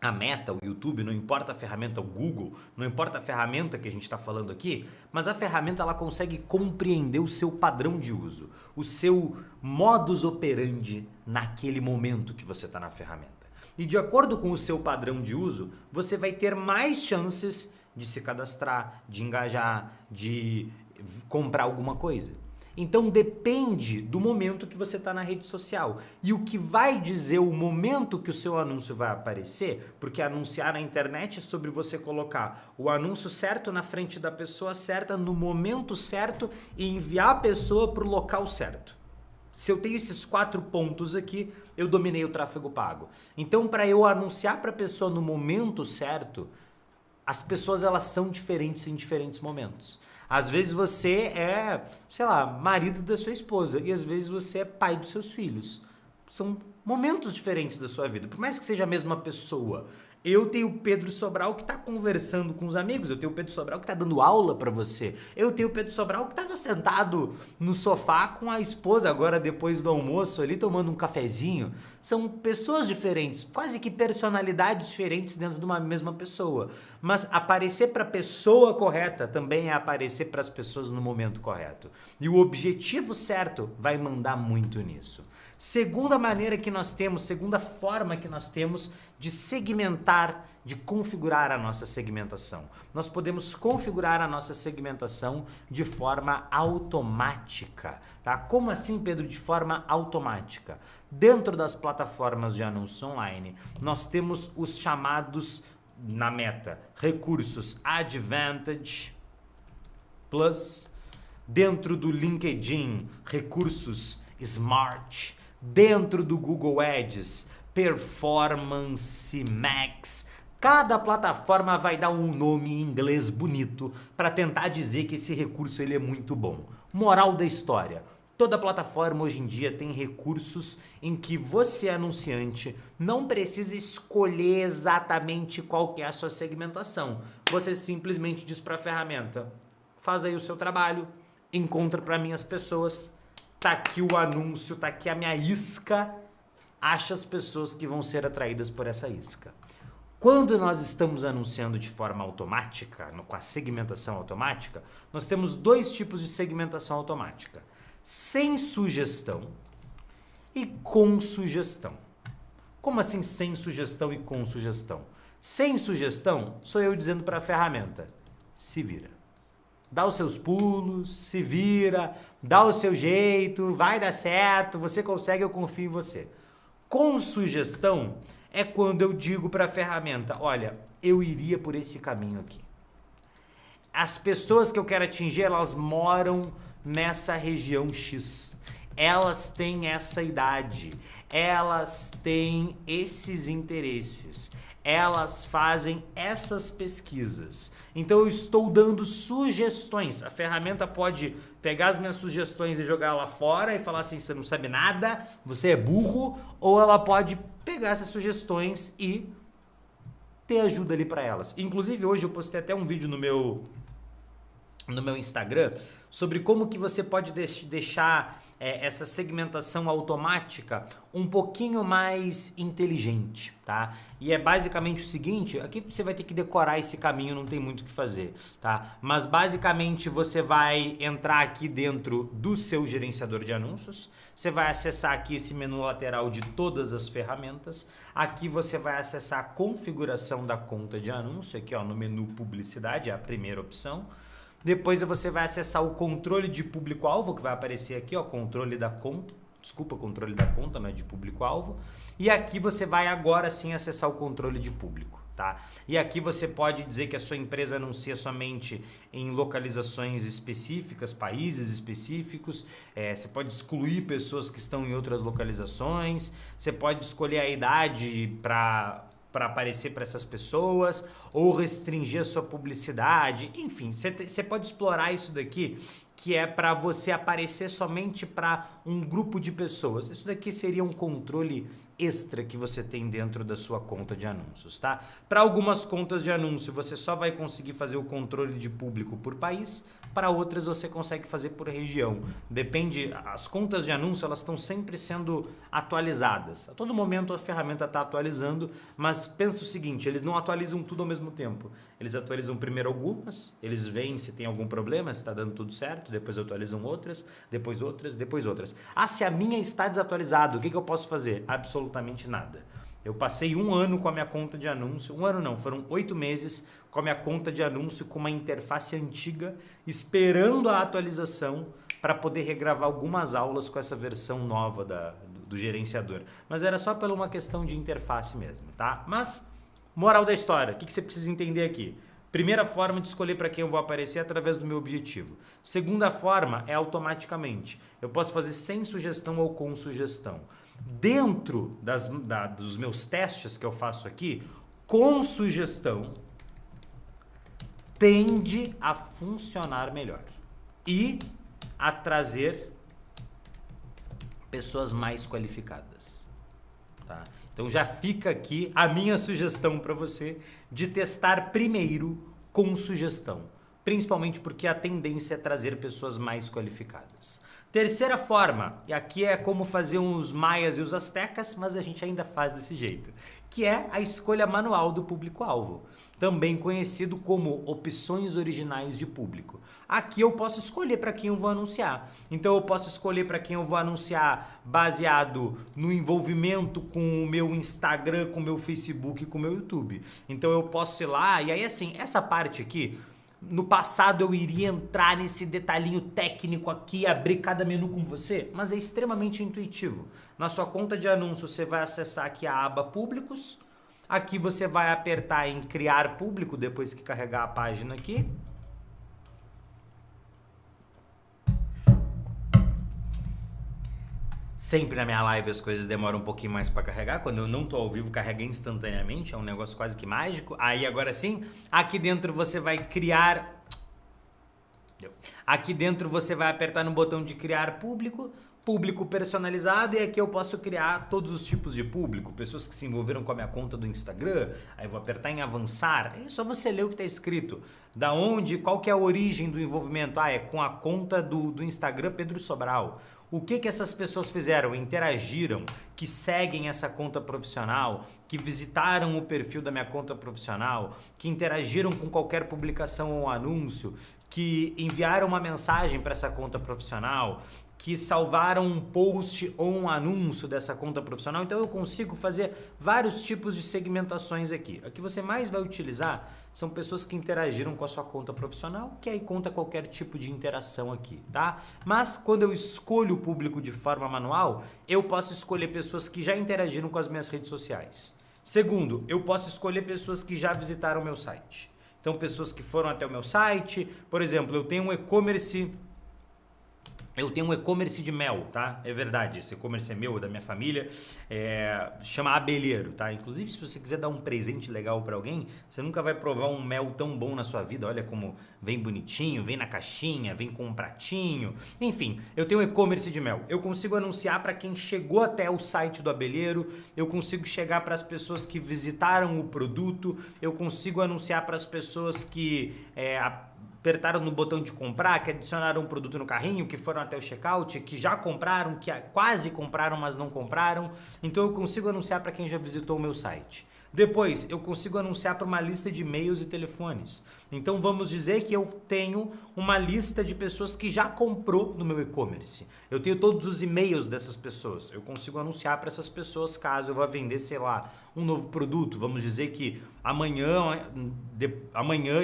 a Meta, o YouTube, não importa a ferramenta, o Google, não importa a ferramenta que a gente está falando aqui, mas a ferramenta ela consegue compreender o seu padrão de uso, o seu modus operandi naquele momento que você está na ferramenta. E de acordo com o seu padrão de uso, você vai ter mais chances de se cadastrar, de engajar, de comprar alguma coisa. Então depende do momento que você está na rede social. E o que vai dizer o momento que o seu anúncio vai aparecer, porque anunciar na internet é sobre você colocar o anúncio certo na frente da pessoa certa, no momento certo e enviar a pessoa para o local certo. Se eu tenho esses 4 pontos aqui, eu dominei o tráfego pago. Então para eu anunciar para a pessoa no momento certo, as pessoas elas são diferentes em diferentes momentos. Às vezes você é, sei lá, marido da sua esposa e às vezes você é pai dos seus filhos. São momentos diferentes da sua vida, por mais que seja a mesma pessoa. Eu tenho o Pedro Sobral que está conversando com os amigos, eu tenho o Pedro Sobral que está dando aula para você, eu tenho o Pedro Sobral que estava sentado no sofá com a esposa agora depois do almoço ali tomando um cafezinho. São pessoas diferentes, quase que personalidades diferentes dentro de uma mesma pessoa, mas aparecer para a pessoa correta também é aparecer para as pessoas no momento correto. E o objetivo certo vai mandar muito nisso. Segunda maneira que nós temos, segunda forma que nós temos de segmentar, de configurar a nossa segmentação. Nós podemos configurar a nossa segmentação de forma automática, tá? Como assim, Pedro, de forma automática? Dentro das plataformas de anúncio online, nós temos os chamados, na Meta, recursos Advantage Plus, dentro do LinkedIn, recursos Smart, dentro do Google Ads, Performance Max, Cada plataforma vai dar um nome em inglês bonito para tentar dizer que esse recurso ele é muito bom. Moral da história. Toda plataforma hoje em dia tem recursos em que você, anunciante, não precisa escolher exatamente qual que é a sua segmentação. Você simplesmente diz para a ferramenta, faz aí o seu trabalho, encontra para mim as pessoas, tá aqui o anúncio, tá aqui a minha isca, acha as pessoas que vão ser atraídas por essa isca. Quando nós estamos anunciando de forma automática, com a segmentação automática, nós temos dois tipos de segmentação automática. Sem sugestão e com sugestão. Como assim sem sugestão e com sugestão? Sem sugestão sou eu dizendo para a ferramenta, se vira. Dá os seus pulos, se vira, dá o seu jeito, vai dar certo, você consegue, eu confio em você. Com sugestão é quando eu digo para a ferramenta, olha, eu iria por esse caminho aqui. As pessoas que eu quero atingir, elas moram nessa região X. Elas têm essa idade, elas têm esses interesses, elas fazem essas pesquisas. Então eu estou dando sugestões. A ferramenta pode pegar as minhas sugestões e jogar lá fora e falar assim, você não sabe nada, você é burro, ou ela pode pegar essas sugestões e ter ajuda ali para elas. Inclusive hoje eu postei até um vídeo no meu Instagram sobre como que você pode deixar essa segmentação automática um pouquinho mais inteligente, tá? E é basicamente o seguinte, aqui você vai ter que decorar esse caminho, não tem muito o que fazer, tá? Mas basicamente você vai entrar aqui dentro do seu gerenciador de anúncios, você vai acessar aqui esse menu lateral de todas as ferramentas, aqui você vai acessar a configuração da conta de anúncio, aqui ó, no menu publicidade, é a primeira opção. Depois você vai acessar o controle de público-alvo, que vai aparecer aqui, ó, controle da conta. Desculpa, controle da conta, não é de público-alvo. E aqui você vai agora sim acessar o controle de público, tá? E aqui você pode dizer que a sua empresa anuncia somente em localizações específicas, países específicos. Você pode excluir pessoas que estão em outras localizações. Você pode escolher a idade para aparecer para essas pessoas, ou restringir a sua publicidade, enfim, você pode explorar isso daqui, que é para você aparecer somente para um grupo de pessoas. Isso daqui seria um controle extra que você tem dentro da sua conta de anúncios, tá? Para algumas contas de anúncio, você só vai conseguir fazer o controle de público por país, para outras você consegue fazer por região. Depende, as contas de anúncio, elas estão sempre sendo atualizadas. A todo momento a ferramenta está atualizando, mas pensa o seguinte, eles não atualizam tudo ao mesmo tempo. Eles atualizam primeiro algumas, eles veem se tem algum problema, se está dando tudo certo, depois atualizam outras, depois outras, depois outras. Ah, se a minha está desatualizada, o que eu posso fazer? Absolutamente nada. Eu passei 1 ano com a minha conta de anúncio, 1 ano não, foram 8 meses com a minha conta de anúncio com uma interface antiga, esperando a atualização para poder regravar algumas aulas com essa versão nova do gerenciador. Mas era só por uma questão de interface mesmo, tá? Mas, moral da história, o que você precisa entender aqui? Primeira forma de escolher para quem eu vou aparecer é através do meu objetivo. Segunda forma é automaticamente. Eu posso fazer sem sugestão ou com sugestão. Dentro dos meus testes que eu faço aqui, com sugestão, tende a funcionar melhor e a trazer pessoas mais qualificadas, tá? Então já fica aqui a minha sugestão para você de testar primeiro com sugestão, principalmente porque a tendência é trazer pessoas mais qualificadas. Terceira forma, e aqui é como fazer os maias e os astecas, mas a gente ainda faz desse jeito, que é a escolha manual do público-alvo, também conhecido como opções originais de público. Aqui eu posso escolher para quem eu vou anunciar. Então eu posso escolher para quem eu vou anunciar baseado no envolvimento com o meu Instagram, com o meu Facebook, com o meu YouTube. Então eu posso ir lá, e aí assim, essa parte aqui, no passado eu iria entrar nesse detalhinho técnico aqui, abrir cada menu com você, mas é extremamente intuitivo. Na sua conta de anúncio você vai acessar aqui a aba públicos, aqui você vai apertar em criar público depois que carregar a página aqui. Sempre na minha live as coisas demoram um pouquinho mais para carregar. Quando eu não tô ao vivo, carrega instantaneamente. É um negócio quase que mágico. Aí agora sim, aqui dentro você vai criar... Aqui dentro você vai apertar no botão de criar público, público personalizado, e aqui eu posso criar todos os tipos de público, pessoas que se envolveram com a minha conta do Instagram. Aí eu vou apertar em avançar, é só você ler o que está escrito, da onde, qual que é a origem do envolvimento. É com a conta do Instagram Pedro Sobral. O que essas pessoas fizeram? Interagiram, que seguem essa conta profissional, que visitaram o perfil da minha conta profissional, que interagiram com qualquer publicação ou anúncio, que enviaram uma mensagem para essa conta profissional, que salvaram um post ou um anúncio dessa conta profissional. Então eu consigo fazer vários tipos de segmentações aqui. A que você mais vai utilizar são pessoas que interagiram com a sua conta profissional, que aí conta qualquer tipo de interação aqui, tá? Mas quando eu escolho o público de forma manual, eu posso escolher pessoas que já interagiram com as minhas redes sociais. Segundo, eu posso escolher pessoas que já visitaram o meu site. Então, pessoas que foram até o meu site, por exemplo, eu tenho um e-commerce de mel, tá? É verdade, esse e-commerce é meu, é da minha família, chama Abelheiro, tá? Inclusive, se você quiser dar um presente legal para alguém, você nunca vai provar um mel tão bom na sua vida. Olha como vem bonitinho, vem na caixinha, vem com um pratinho. Enfim, eu tenho um e-commerce de mel. Eu consigo anunciar para quem chegou até o site do Abelheiro, eu consigo chegar para as pessoas que visitaram o produto, eu consigo anunciar para as pessoas que apertaram no botão de comprar, que adicionaram um produto no carrinho, que foram até o checkout, que já compraram, que quase compraram, mas não compraram. Então eu consigo anunciar para quem já visitou o meu site. Depois, eu consigo anunciar para uma lista de e-mails e telefones. Então vamos dizer que eu tenho uma lista de pessoas que já comprou no meu e-commerce. Eu tenho todos os e-mails dessas pessoas. Eu consigo anunciar para essas pessoas caso eu vá vender, sei lá, um novo produto. Vamos dizer que amanhã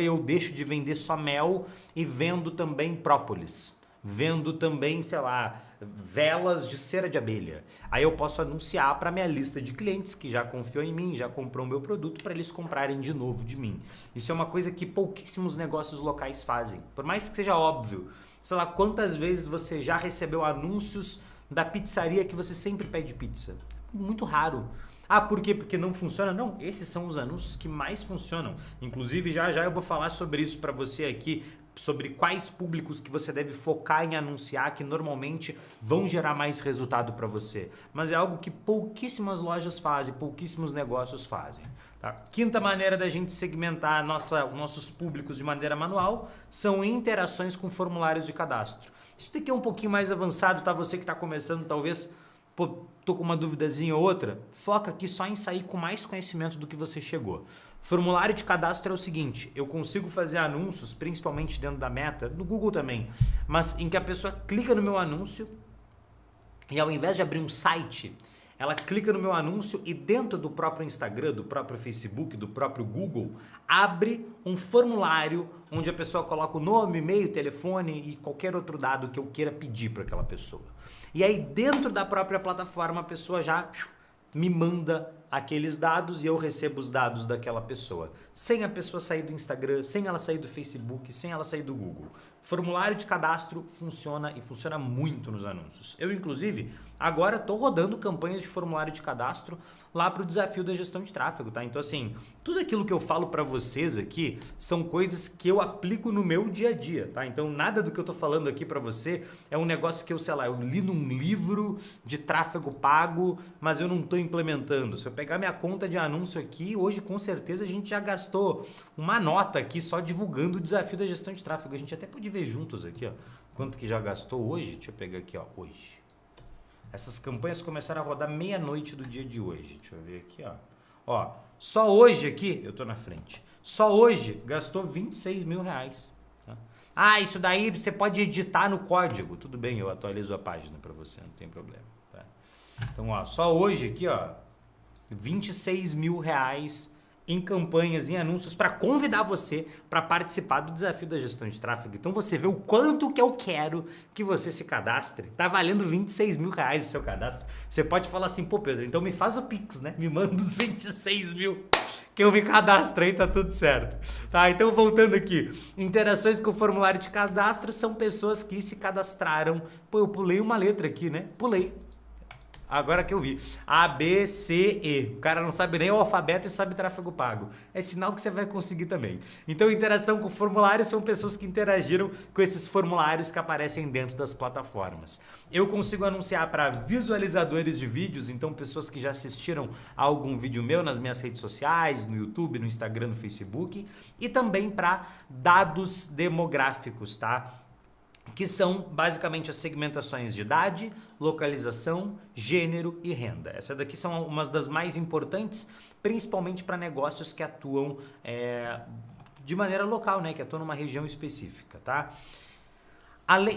eu deixo de vender só mel e vendo também própolis. Vendo também, sei lá, velas de cera de abelha. Aí eu posso anunciar para minha lista de clientes que já confiou em mim, já comprou o meu produto, para eles comprarem de novo de mim. Isso é uma coisa que pouquíssimos negócios locais fazem. Por mais que seja óbvio, sei lá, quantas vezes você já recebeu anúncios da pizzaria que você sempre pede pizza? Muito raro. Ah, por quê? Porque não funciona? Não, esses são os anúncios que mais funcionam. Inclusive, já eu vou falar sobre isso para você aqui, sobre quais públicos que você deve focar em anunciar, que normalmente vão gerar mais resultado para você. Mas é algo que pouquíssimas lojas fazem, pouquíssimos negócios fazem. Tá? Quinta maneira da gente segmentar nossos públicos de maneira manual são interações com formulários de cadastro. Isso daqui é um pouquinho mais avançado, tá? Você que está começando, talvez... Pô, tô com uma duvidazinha ou outra, foca aqui só em sair com mais conhecimento do que você chegou. Formulário de cadastro é o seguinte, eu consigo fazer anúncios, principalmente dentro da Meta, no Google também, mas em que a pessoa clica no meu anúncio e ao invés de abrir um site, ela clica no meu anúncio e dentro do próprio Instagram, do próprio Facebook, do próprio Google, abre um formulário onde a pessoa coloca o nome, e-mail, telefone e qualquer outro dado que eu queira pedir para aquela pessoa. E aí dentro da própria plataforma a pessoa já me manda aqueles dados e eu recebo os dados daquela pessoa. Sem a pessoa sair do Instagram, sem ela sair do Facebook, sem ela sair do Google. Formulário de cadastro funciona e funciona muito nos anúncios. Eu, inclusive, agora estou rodando campanhas de formulário de cadastro lá para o desafio da gestão de tráfego, tá? Então, assim, tudo aquilo que eu falo para vocês aqui são coisas que eu aplico no meu dia a dia, tá? Então, nada do que eu estou falando aqui para você é um negócio que eu, sei lá, eu li num livro de tráfego pago, mas eu não estou implementando. Se eu pegar minha conta de anúncio aqui, hoje com certeza a gente já gastou uma nota aqui só divulgando o desafio da gestão de tráfego. A gente até pode ver juntos aqui, ó, quanto que já gastou hoje. Deixa eu pegar aqui, ó, hoje. Essas campanhas começaram a rodar meia-noite do dia de hoje. Deixa eu ver aqui, ó. Ó, só hoje aqui, eu tô na frente, só hoje gastou 26 mil reais. Tá? Ah, isso daí você pode editar no código. Tudo bem, eu atualizo a página para você, não tem problema. Tá? Então, ó, só hoje aqui, ó, 26 mil reais em campanhas, em anúncios para convidar você para participar do desafio da gestão de tráfego. Então você vê o quanto que eu quero que você se cadastre. Tá valendo 26 mil reais o seu cadastro. Você pode falar assim, pô Pedro, então me faz o Pix, né? Me manda os 26 mil que eu me cadastro aí, tá tudo certo. Tá, então voltando aqui. Interações com o formulário de cadastro são pessoas que se cadastraram. Pô, eu pulei uma letra aqui, né? Pulei. Agora que eu vi. A, B, C, E. O cara não sabe nem o alfabeto e sabe tráfego pago. É sinal que você vai conseguir também. Então, interação com formulários são pessoas que interagiram com esses formulários que aparecem dentro das plataformas. Eu consigo anunciar para visualizadores de vídeos, então pessoas que já assistiram a algum vídeo meu nas minhas redes sociais, no YouTube, no Instagram, no Facebook, e também para dados demográficos, tá? Que são basicamente as segmentações de idade, localização, gênero e renda. Essas daqui são umas das mais importantes, principalmente para negócios que atuam de maneira local, né? Que atuam numa região específica, tá?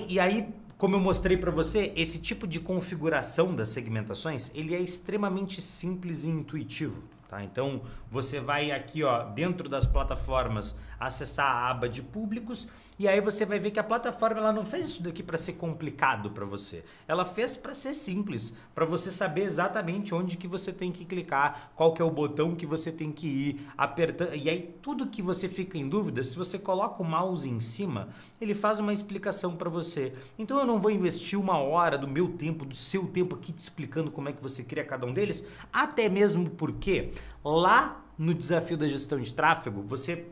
E aí, como eu mostrei para você, esse tipo de configuração das segmentações, ele é extremamente simples e intuitivo. Tá? Então, você vai aqui, ó, dentro das plataformas, acessar a aba de públicos e aí você vai ver que a plataforma ela não fez isso daqui para ser complicado para você. Ela fez para ser simples, para você saber exatamente onde que você tem que clicar, qual que é o botão que você tem que ir apertando. E aí tudo que você fica em dúvida, se você coloca o mouse em cima, ele faz uma explicação para você. Então eu não vou investir 1 hora do meu tempo, do seu tempo aqui te explicando como é que você cria cada um deles, até mesmo porque lá no desafio da gestão de tráfego,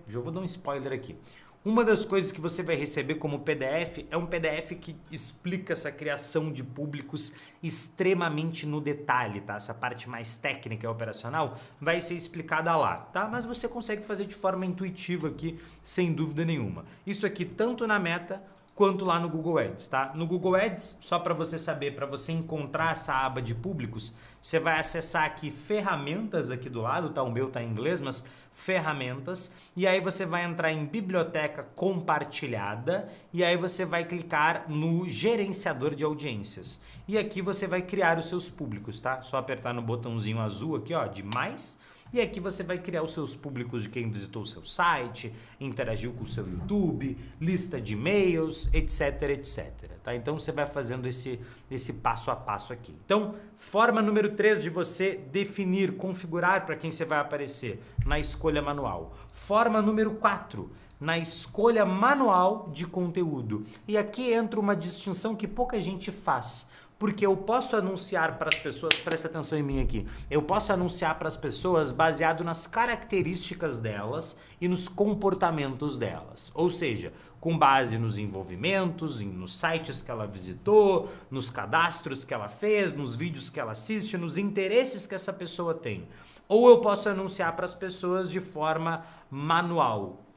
já vou dar um spoiler aqui. Uma das coisas que você vai receber como PDF é um PDF que explica essa criação de públicos extremamente no detalhe, tá? Essa parte mais técnica e operacional vai ser explicada lá, tá? Mas você consegue fazer de forma intuitiva aqui, sem dúvida nenhuma. Isso aqui tanto na Meta quanto lá no Google Ads, tá? No Google Ads, só para você saber, para você encontrar essa aba de públicos, você vai acessar aqui ferramentas aqui do lado, tá? O meu tá em inglês, mas ferramentas, e aí você vai entrar em biblioteca compartilhada e aí você vai clicar no gerenciador de audiências. E aqui você vai criar os seus públicos, tá? Só apertar no botãozinho azul aqui, ó, de mais. E aqui você vai criar os seus públicos de quem visitou o seu site, interagiu com o seu YouTube, lista de e-mails, etc, etc. Tá? Então você vai fazendo esse passo a passo aqui. Então, forma número 3 de você definir, configurar para quem você vai aparecer na escolha manual. Forma número 4, na escolha manual de conteúdo. E aqui entra uma distinção que pouca gente faz. Porque eu posso anunciar para as pessoas, presta atenção em mim aqui, eu posso anunciar para as pessoas baseado nas características delas e nos comportamentos delas. Ou seja, com base nos envolvimentos, nos sites que ela visitou, nos cadastros que ela fez, nos vídeos que ela assiste, nos interesses que essa pessoa tem. Ou eu posso anunciar para as pessoas de forma manual.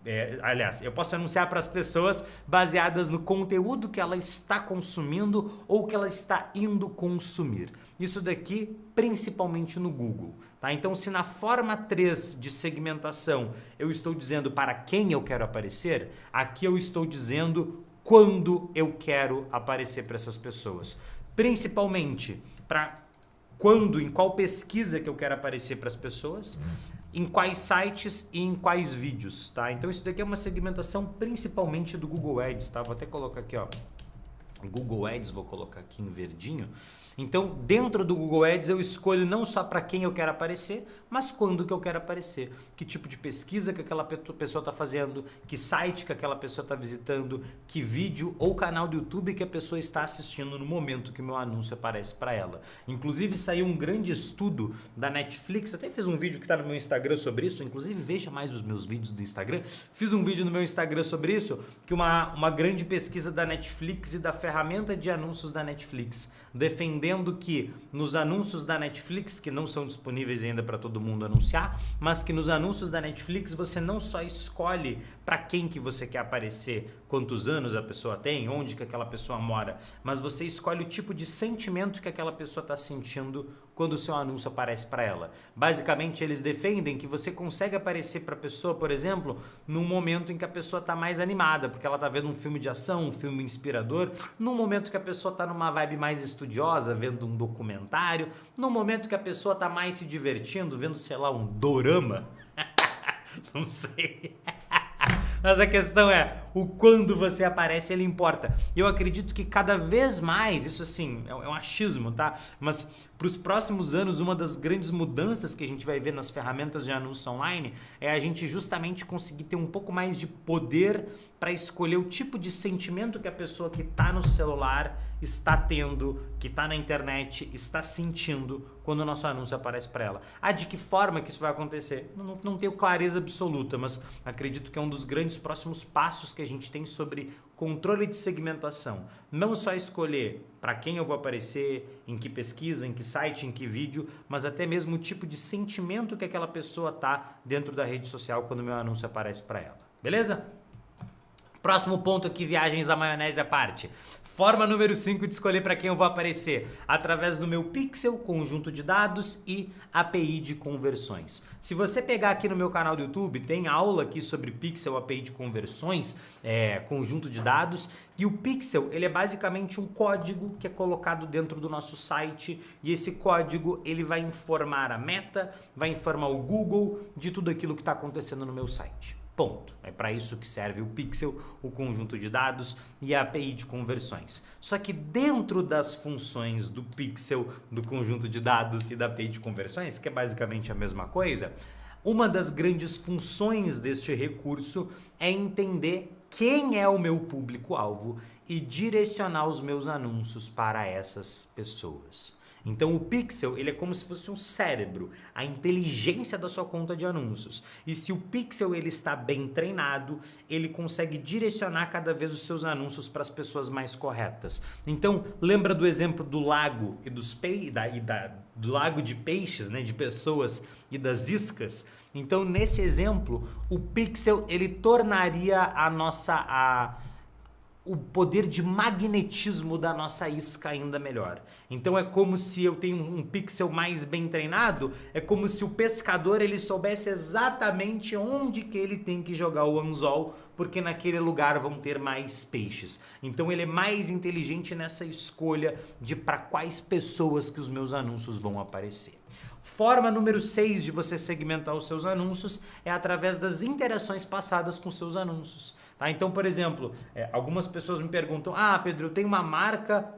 Aliás, eu posso anunciar para as pessoas baseadas no conteúdo que ela está consumindo ou que ela está indo consumir. Isso daqui principalmente no Google. Tá? Então, se na forma 3 de segmentação eu estou dizendo para quem eu quero aparecer, aqui eu estou dizendo quando eu quero aparecer para essas pessoas. Principalmente para quando, em qual pesquisa que eu quero aparecer para as pessoas, em quais sites e em quais vídeos, tá? Então isso daqui é uma segmentação principalmente do Google Ads, tá? Vou até colocar aqui, ó, Google Ads, vou colocar aqui em verdinho. Então, dentro do Google Ads, eu escolho não só para quem eu quero aparecer, mas quando que eu quero aparecer. Que tipo de pesquisa que aquela pessoa está fazendo, que site que aquela pessoa está visitando, que vídeo ou canal do YouTube que a pessoa está assistindo no momento que o meu anúncio aparece para ela. Inclusive, saiu um grande estudo da Netflix, até fiz um vídeo que está no meu Instagram sobre isso, inclusive veja mais os meus vídeos do Instagram. Fiz um vídeo no meu Instagram sobre isso, que uma grande pesquisa da Netflix e da ferramenta de anúncios da Netflix, defendendo que nos anúncios da Netflix, que não são disponíveis ainda para todo mundo anunciar, mas que nos anúncios da Netflix você não só escolhe para quem que você quer aparecer, quantos anos a pessoa tem, onde que aquela pessoa mora, mas você escolhe o tipo de sentimento que aquela pessoa está sentindo quando o seu anúncio aparece para ela. Basicamente, eles defendem que você consegue aparecer para a pessoa, por exemplo, num momento em que a pessoa está mais animada, porque ela está vendo um filme de ação, um filme inspirador, num momento que a pessoa está numa vibe mais estudiosa, vendo um documentário, num momento que a pessoa está mais se divertindo, vendo, sei lá, um dorama. Não sei. Mas a questão é, o quando você aparece, ele importa. Eu acredito que cada vez mais, isso assim, é um achismo, tá? Mas Para os próximos anos, uma das grandes mudanças que a gente vai ver nas ferramentas de anúncio online é a gente justamente conseguir ter um pouco mais de poder para escolher o tipo de sentimento que a pessoa que está no celular está tendo, que está na internet, está sentindo quando o nosso anúncio aparece para ela. De que forma que isso vai acontecer? Não tenho clareza absoluta, mas acredito que é um dos grandes próximos passos que a gente tem sobre controle de segmentação. Não só escolher para quem eu vou aparecer, em que pesquisa, em que site, em que vídeo, mas até mesmo o tipo de sentimento que aquela pessoa tá dentro da rede social quando o meu anúncio aparece para ela. Beleza? Próximo ponto aqui, viagens à maionese à parte. Forma número 5 de escolher para quem eu vou aparecer, através do meu pixel, conjunto de dados e API de conversões. Se você pegar aqui no meu canal do YouTube, tem aula aqui sobre pixel, API de conversões, conjunto de dados, e o pixel, ele é basicamente um código que é colocado dentro do nosso site, e esse código, ele vai informar a Meta, vai informar o Google de tudo aquilo que está acontecendo no meu site. Ponto. É para isso que serve o pixel, o conjunto de dados e a API de conversões. Só que dentro das funções do pixel, do conjunto de dados e da API de conversões, que é basicamente a mesma coisa, uma das grandes funções deste recurso é entender quem é o meu público-alvo e direcionar os meus anúncios para essas pessoas. Então o pixel, ele é como se fosse um cérebro, a inteligência da sua conta de anúncios. E se o pixel ele está bem treinado, ele consegue direcionar cada vez os seus anúncios para as pessoas mais corretas. Então, lembra do exemplo do lago e do lago de peixes, né, de pessoas e das iscas? Então, nesse exemplo, o pixel ele tornaria o poder de magnetismo da nossa isca ainda melhor. Então é como se eu tenho um pixel mais bem treinado, é como se o pescador ele soubesse exatamente onde que ele tem que jogar o anzol, porque naquele lugar vão ter mais peixes. Então ele é mais inteligente nessa escolha de para quais pessoas que os meus anúncios vão aparecer. Forma número 6 de você segmentar os seus anúncios é através das interações passadas com seus anúncios. Tá? Então, por exemplo, algumas pessoas me perguntam: Pedro, eu tenho uma marca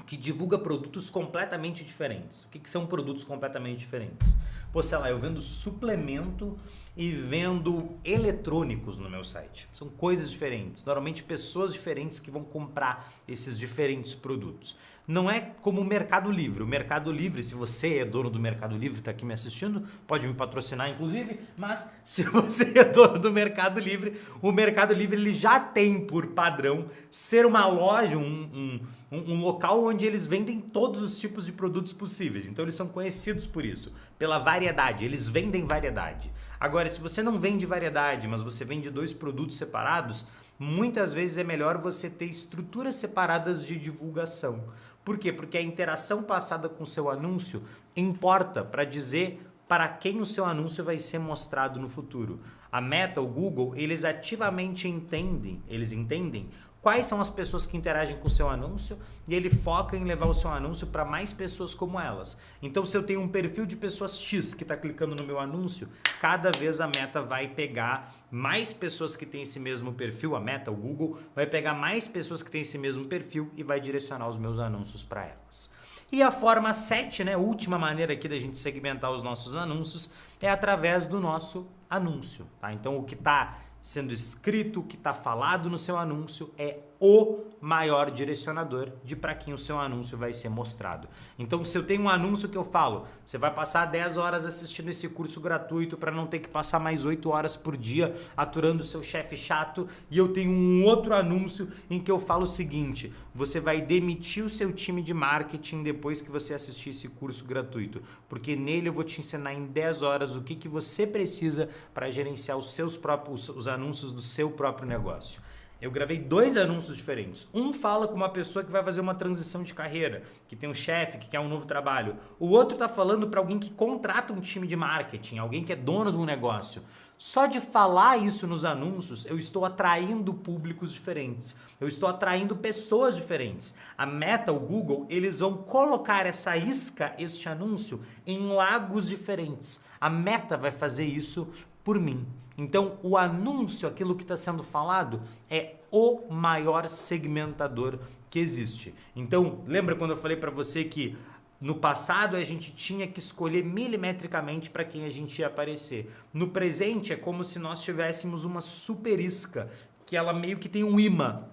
que divulga produtos completamente diferentes. O que são produtos completamente diferentes? Pô, sei lá, eu vendo suplemento e vendo eletrônicos no meu site. São coisas diferentes. Normalmente pessoas diferentes que vão comprar esses diferentes produtos. Não é como o Mercado Livre. O Mercado Livre, se você é dono do Mercado Livre, está aqui me assistindo, pode me patrocinar inclusive, mas se você é dono do Mercado Livre, o Mercado Livre ele já tem por padrão ser uma loja, um local onde eles vendem todos os tipos de produtos possíveis. Então eles são conhecidos por isso, pela variedade, eles vendem variedade. Agora, se você não vende variedade, mas você vende dois produtos separados, muitas vezes é melhor você ter estruturas separadas de divulgação. Por quê? Porque a interação passada com o seu anúncio importa para dizer para quem o seu anúncio vai ser mostrado no futuro. A Meta, o Google, eles ativamente entendem quais são as pessoas que interagem com o seu anúncio e ele foca em levar o seu anúncio para mais pessoas como elas. Então, se eu tenho um perfil de pessoas X que está clicando no meu anúncio, cada vez a Meta vai pegar mais pessoas que têm esse mesmo perfil, a Meta, o Google, vai pegar mais pessoas que têm esse mesmo perfil e vai direcionar os meus anúncios para elas. E a forma 7, né, última maneira aqui da gente segmentar os nossos anúncios, é através do nosso anúncio. Tá? Então, o que está sendo escrito, o que está falado no seu anúncio é o maior direcionador de para quem o seu anúncio vai ser mostrado. Então, se eu tenho um anúncio que eu falo, você vai passar 10 horas assistindo esse curso gratuito para não ter que passar mais 8 horas por dia aturando o seu chefe chato, e eu tenho um outro anúncio em que eu falo o seguinte: você vai demitir o seu time de marketing depois que você assistir esse curso gratuito, porque nele eu vou te ensinar em 10 horas o que você precisa para gerenciar os anúncios do seu próprio negócio. Eu gravei 2 anúncios diferentes. Um fala com uma pessoa que vai fazer uma transição de carreira, que tem um chefe, que quer um novo trabalho. O outro está falando para alguém que contrata um time de marketing, alguém que é dono de um negócio. Só de falar isso nos anúncios, eu estou atraindo públicos diferentes. Eu estou atraindo pessoas diferentes. A Meta, o Google, eles vão colocar essa isca, este anúncio, em lagos diferentes. A Meta vai fazer isso por mim. Então, o anúncio, aquilo que está sendo falado, é o maior segmentador que existe. Então, lembra quando eu falei para você que No passado, a gente tinha que escolher milimetricamente para quem a gente ia aparecer. No presente, é como se nós tivéssemos uma super isca, que ela meio que tem um imã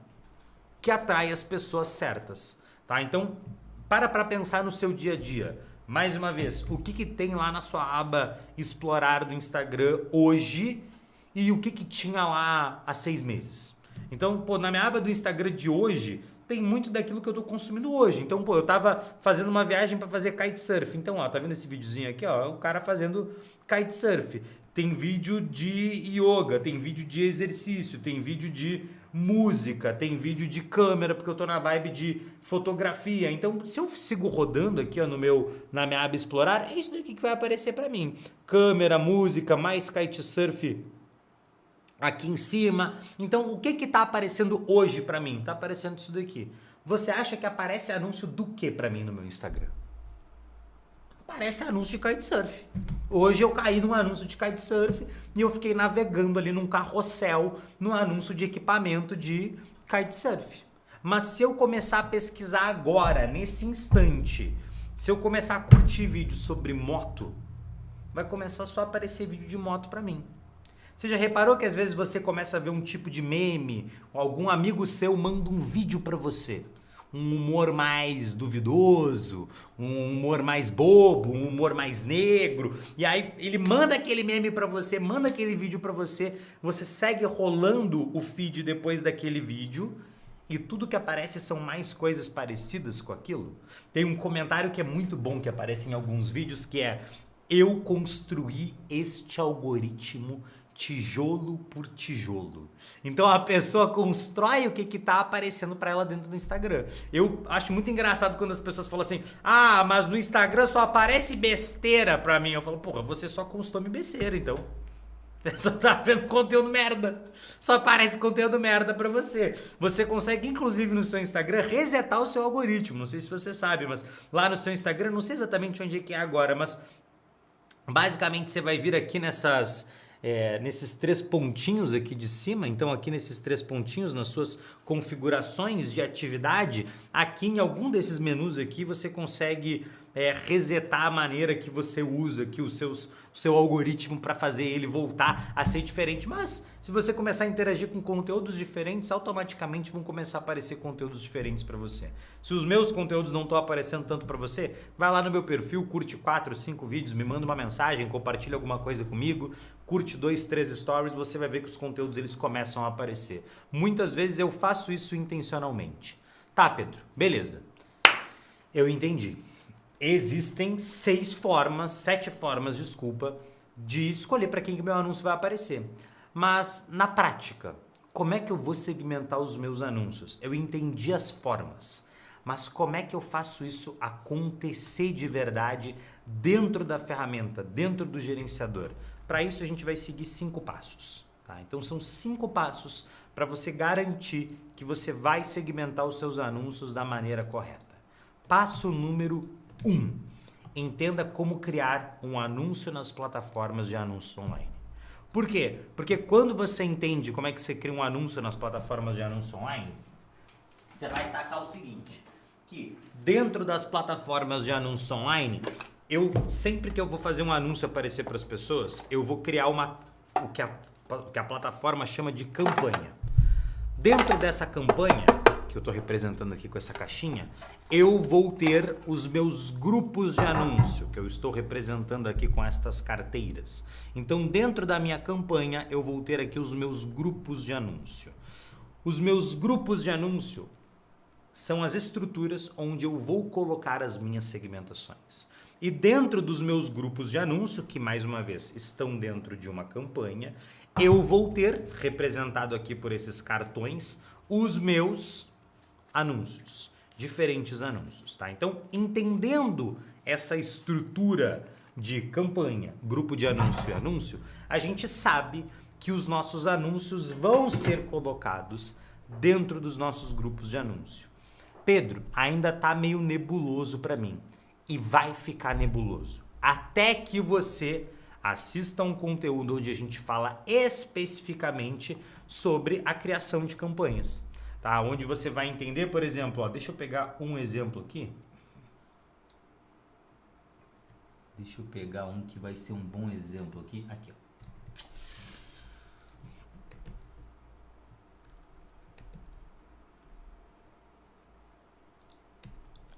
que atrai as pessoas certas, tá? Então, para pensar no seu dia a dia. Mais uma vez, o que tem lá na sua aba explorar do Instagram hoje e o que tinha lá há 6 meses? Então, pô, na minha aba do Instagram de hoje, tem muito daquilo que eu tô consumindo hoje. Então, pô, eu tava fazendo uma viagem para fazer kitesurf. Então, ó, tá vendo esse videozinho aqui, ó? O cara fazendo kitesurf. Tem vídeo de yoga, tem vídeo de exercício, tem vídeo de música, tem vídeo de câmera, porque eu tô na vibe de fotografia. Então, se eu sigo rodando aqui, ó, na minha aba explorar, é isso daqui que vai aparecer para mim. Câmera, música, mais kitesurf aqui em cima. Então, o que tá aparecendo hoje para mim? Tá aparecendo isso daqui. Você acha que aparece anúncio do que para mim no meu Instagram? Aparece anúncio de kitesurf. Hoje eu caí num anúncio de kitesurf e eu fiquei navegando ali num carrossel no anúncio de equipamento de kitesurf. Mas se eu começar a pesquisar agora, nesse instante, se eu começar a curtir vídeos sobre moto, vai começar só a aparecer vídeo de moto para mim. Você já reparou que às vezes você começa a ver um tipo de meme, algum amigo seu manda um vídeo para você? Um humor mais duvidoso, um humor mais bobo, um humor mais negro, e aí ele manda aquele meme pra você, manda aquele vídeo pra você, você segue rolando o feed depois daquele vídeo e tudo que aparece são mais coisas parecidas com aquilo. Tem um comentário que é muito bom que aparece em alguns vídeos que é: eu construí este algoritmo tijolo por tijolo. Então a pessoa constrói o que tá aparecendo para ela dentro do Instagram. Eu acho muito engraçado quando as pessoas falam assim: ah, mas no Instagram só aparece besteira pra mim. Eu falo: porra, você só consome besteira, então. Você só tá vendo conteúdo merda. Só aparece conteúdo merda pra você. Você consegue, inclusive, no seu Instagram, resetar o seu algoritmo. Não sei se você sabe, mas lá no seu Instagram, não sei exatamente onde é que é agora, mas basicamente você vai vir aqui nesses 3 pontinhos aqui de cima. Então aqui nesses 3 pontinhos, nas suas configurações de atividade, aqui em algum desses menus aqui você consegue resetar a maneira que você usa aqui o seu algoritmo para fazer ele voltar a ser diferente. Mas se você começar a interagir com conteúdos diferentes, automaticamente vão começar a aparecer conteúdos diferentes para você. Se os meus conteúdos não estão aparecendo tanto para você, vai lá no meu perfil, curte 4, 5 vídeos, me manda uma mensagem, compartilha alguma coisa comigo, curte 2, 3 stories, você vai ver que os conteúdos eles começam a aparecer. Muitas vezes eu faço isso intencionalmente. Tá, Pedro? Beleza. Eu entendi. Existem 7 formas, desculpa, de escolher para quem que meu anúncio vai aparecer. Mas, na prática, como é que eu vou segmentar os meus anúncios? Eu entendi as formas, mas como é que eu faço isso acontecer de verdade dentro da ferramenta, dentro do gerenciador? Para isso, a gente vai seguir 5 passos. Tá? Então, são 5 passos para você garantir que você vai segmentar os seus anúncios da maneira correta. Passo número 1. Entenda como criar um anúncio nas plataformas de anúncios online. Por quê? Porque quando você entende como é que você cria um anúncio nas plataformas de anúncios online, você vai sacar o seguinte, que dentro das plataformas de anúncios online, sempre que eu vou fazer um anúncio aparecer para as pessoas, eu vou criar o que a plataforma chama de campanha. Dentro dessa campanha, que eu estou representando aqui com essa caixinha, eu vou ter os meus grupos de anúncio, que eu estou representando aqui com estas carteiras. Então, dentro da minha campanha, eu vou ter aqui os meus grupos de anúncio. Os meus grupos de anúncio são as estruturas onde eu vou colocar as minhas segmentações. E dentro dos meus grupos de anúncio, que mais uma vez estão dentro de uma campanha, eu vou ter, representado aqui por esses cartões, os meus anúncios, diferentes anúncios, tá? Então, entendendo essa estrutura de campanha, grupo de anúncio e anúncio, a gente sabe que os nossos anúncios vão ser colocados dentro dos nossos grupos de anúncio. Pedro, ainda tá meio nebuloso para mim e vai ficar nebuloso até que você assista um conteúdo onde a gente fala especificamente sobre a criação de campanhas. Tá? Onde você vai entender, por exemplo, ó, deixa eu pegar um exemplo aqui. Deixa eu pegar um que vai ser um bom exemplo aqui. Aqui, ó.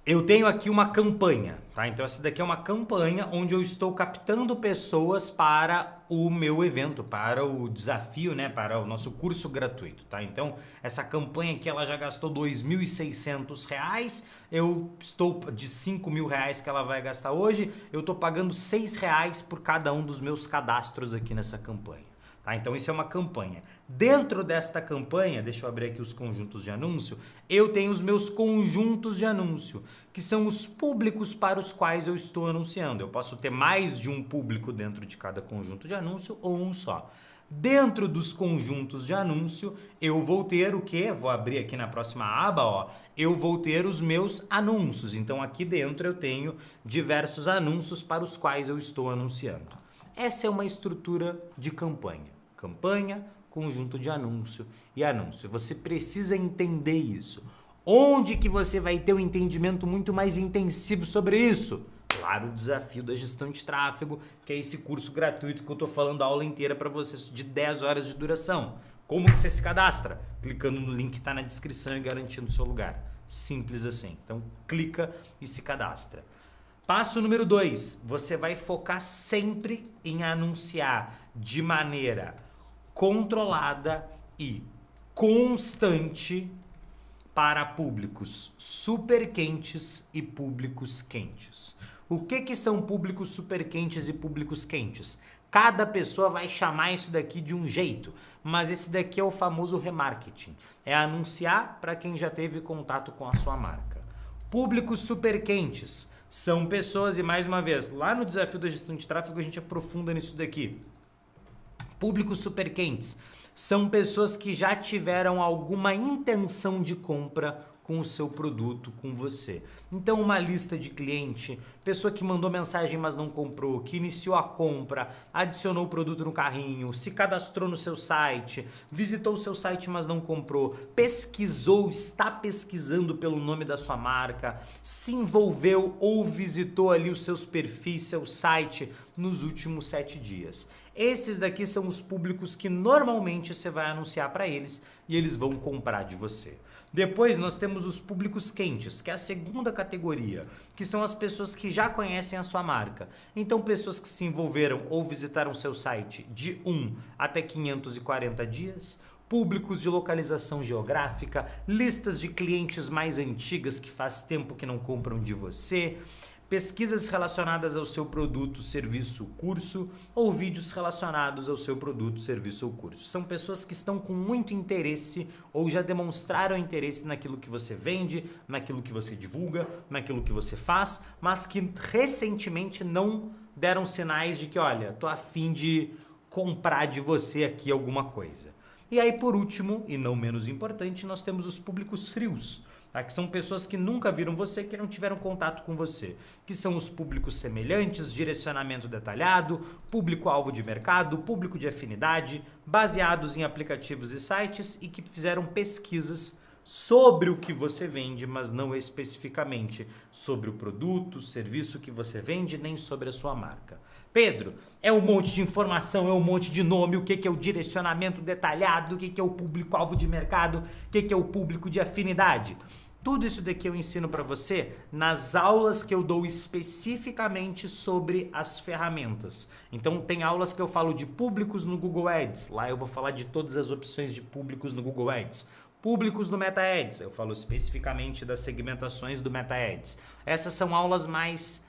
Eu tenho aqui uma campanha, tá? Então essa daqui é uma campanha onde eu estou captando pessoas para o meu evento, para o desafio, né? Para o nosso curso gratuito, tá? Então essa campanha aqui ela já gastou R$ 2.600, eu estou de R$ 5.000 que ela vai gastar hoje, eu estou pagando R$ 6 por cada um dos meus cadastros aqui nessa campanha. Tá, então isso é uma campanha. Dentro desta campanha, deixa eu abrir aqui os conjuntos de anúncio, eu tenho os meus conjuntos de anúncio, que são os públicos para os quais eu estou anunciando. Eu posso ter mais de um público dentro de cada conjunto de anúncio ou um só. Dentro dos conjuntos de anúncio, eu vou ter o quê? Vou abrir aqui na próxima aba, ó. Eu vou ter os meus anúncios. Então aqui dentro eu tenho diversos anúncios para os quais eu estou anunciando. Essa é uma estrutura de campanha. Campanha, conjunto de anúncio e anúncio. Você precisa entender isso. Onde que você vai ter um entendimento muito mais intensivo sobre isso? Lá no Desafio da Gestão de Tráfego, que é esse curso gratuito que eu estou falando a aula inteira para vocês, de 10 horas de duração. Como que você se cadastra? Clicando no link que está na descrição e garantindo o seu lugar. Simples assim. Então, clica e se cadastra. Passo número 2, você vai focar sempre em anunciar de maneira controlada e constante para públicos super quentes e públicos quentes. O que são públicos super quentes e públicos quentes? Cada pessoa vai chamar isso daqui de um jeito, mas esse daqui é o famoso remarketing. É anunciar para quem já teve contato com a sua marca. Públicos super quentes são pessoas, e mais uma vez, lá no Desafio da Gestão de Tráfego a gente aprofunda nisso daqui. Públicos super quentes são pessoas que já tiveram alguma intenção de compra com o seu produto, com você. Então uma lista de cliente, pessoa que mandou mensagem mas não comprou, que iniciou a compra, adicionou o produto no carrinho, se cadastrou no seu site, visitou o seu site mas não comprou, pesquisou, está pesquisando pelo nome da sua marca, se envolveu ou visitou ali os seus perfis, seu site nos últimos 7 dias. Esses daqui são os públicos que normalmente você vai anunciar para eles e eles vão comprar de você. Depois nós temos os públicos quentes, que é a segunda categoria, que são as pessoas que já conhecem a sua marca. Então pessoas que se envolveram ou visitaram seu site de 1 até 540 dias, públicos de localização geográfica, listas de clientes mais antigas que faz tempo que não compram de você, pesquisas relacionadas ao seu produto, serviço, curso ou vídeos relacionados ao seu produto, serviço ou curso. São pessoas que estão com muito interesse ou já demonstraram interesse naquilo que você vende, naquilo que você divulga, naquilo que você faz, mas que recentemente não deram sinais de que, olha, tô a fim de comprar de você aqui alguma coisa. E aí, por último, e não menos importante, nós temos os públicos frios. Tá? Que são pessoas que nunca viram você, que não tiveram contato com você, que são os públicos semelhantes, direcionamento detalhado, público-alvo de mercado, público de afinidade, baseados em aplicativos e sites e que fizeram pesquisas sobre o que você vende, mas não especificamente sobre o produto, serviço que você vende, nem sobre a sua marca. Pedro, é um monte de informação, é um monte de nome, o que é o direcionamento detalhado, o que é o público-alvo de mercado, o que é o público de afinidade. Tudo isso daqui eu ensino para você nas aulas que eu dou especificamente sobre as ferramentas. Então tem aulas que eu falo de públicos no Google Ads, lá eu vou falar de todas as opções de públicos no Google Ads. Públicos no Meta Ads, eu falo especificamente das segmentações do Meta Ads. Essas são aulas mais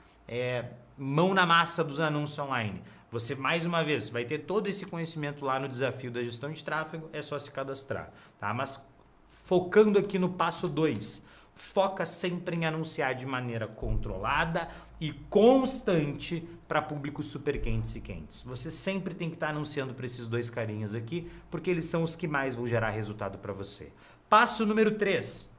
mão na massa dos anúncios online. Você, mais uma vez, vai ter todo esse conhecimento lá no Desafio da Gestão de Tráfego, é só se cadastrar, tá? Mas focando aqui no passo 2, foca sempre em anunciar de maneira controlada e constante para públicos super quentes e quentes. Você sempre tem que estar anunciando para esses dois carinhas aqui, porque eles são os que mais vão gerar resultado para você. Passo número 3.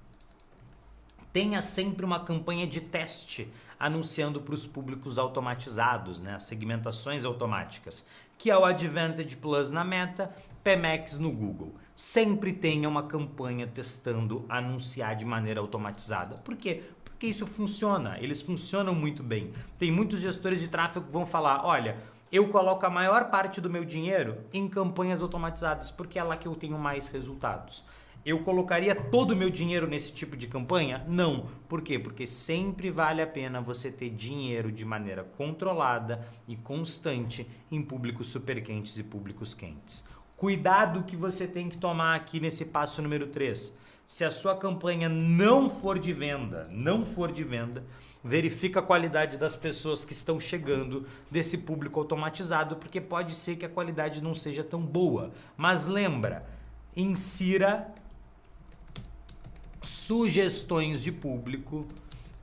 Tenha sempre uma campanha de teste anunciando para os públicos automatizados, né? As segmentações automáticas, que é o Advantage Plus na Meta, PMax no Google. Sempre tenha uma campanha testando anunciar de maneira automatizada. Por quê? Porque Porque isso funciona, eles funcionam muito bem. Tem muitos gestores de tráfego que vão falar, olha, eu coloco a maior parte do meu dinheiro em campanhas automatizadas, porque é lá que eu tenho mais resultados. Eu colocaria todo o meu dinheiro nesse tipo de campanha? Não. Por quê? Porque sempre vale a pena você ter dinheiro de maneira controlada e constante em públicos super quentes e públicos quentes. Cuidado que você tem que tomar aqui nesse passo número 3. Se a sua campanha não for de venda, verifica a qualidade das pessoas que estão chegando desse público automatizado, porque pode ser que a qualidade não seja tão boa. Mas lembra, insira sugestões de público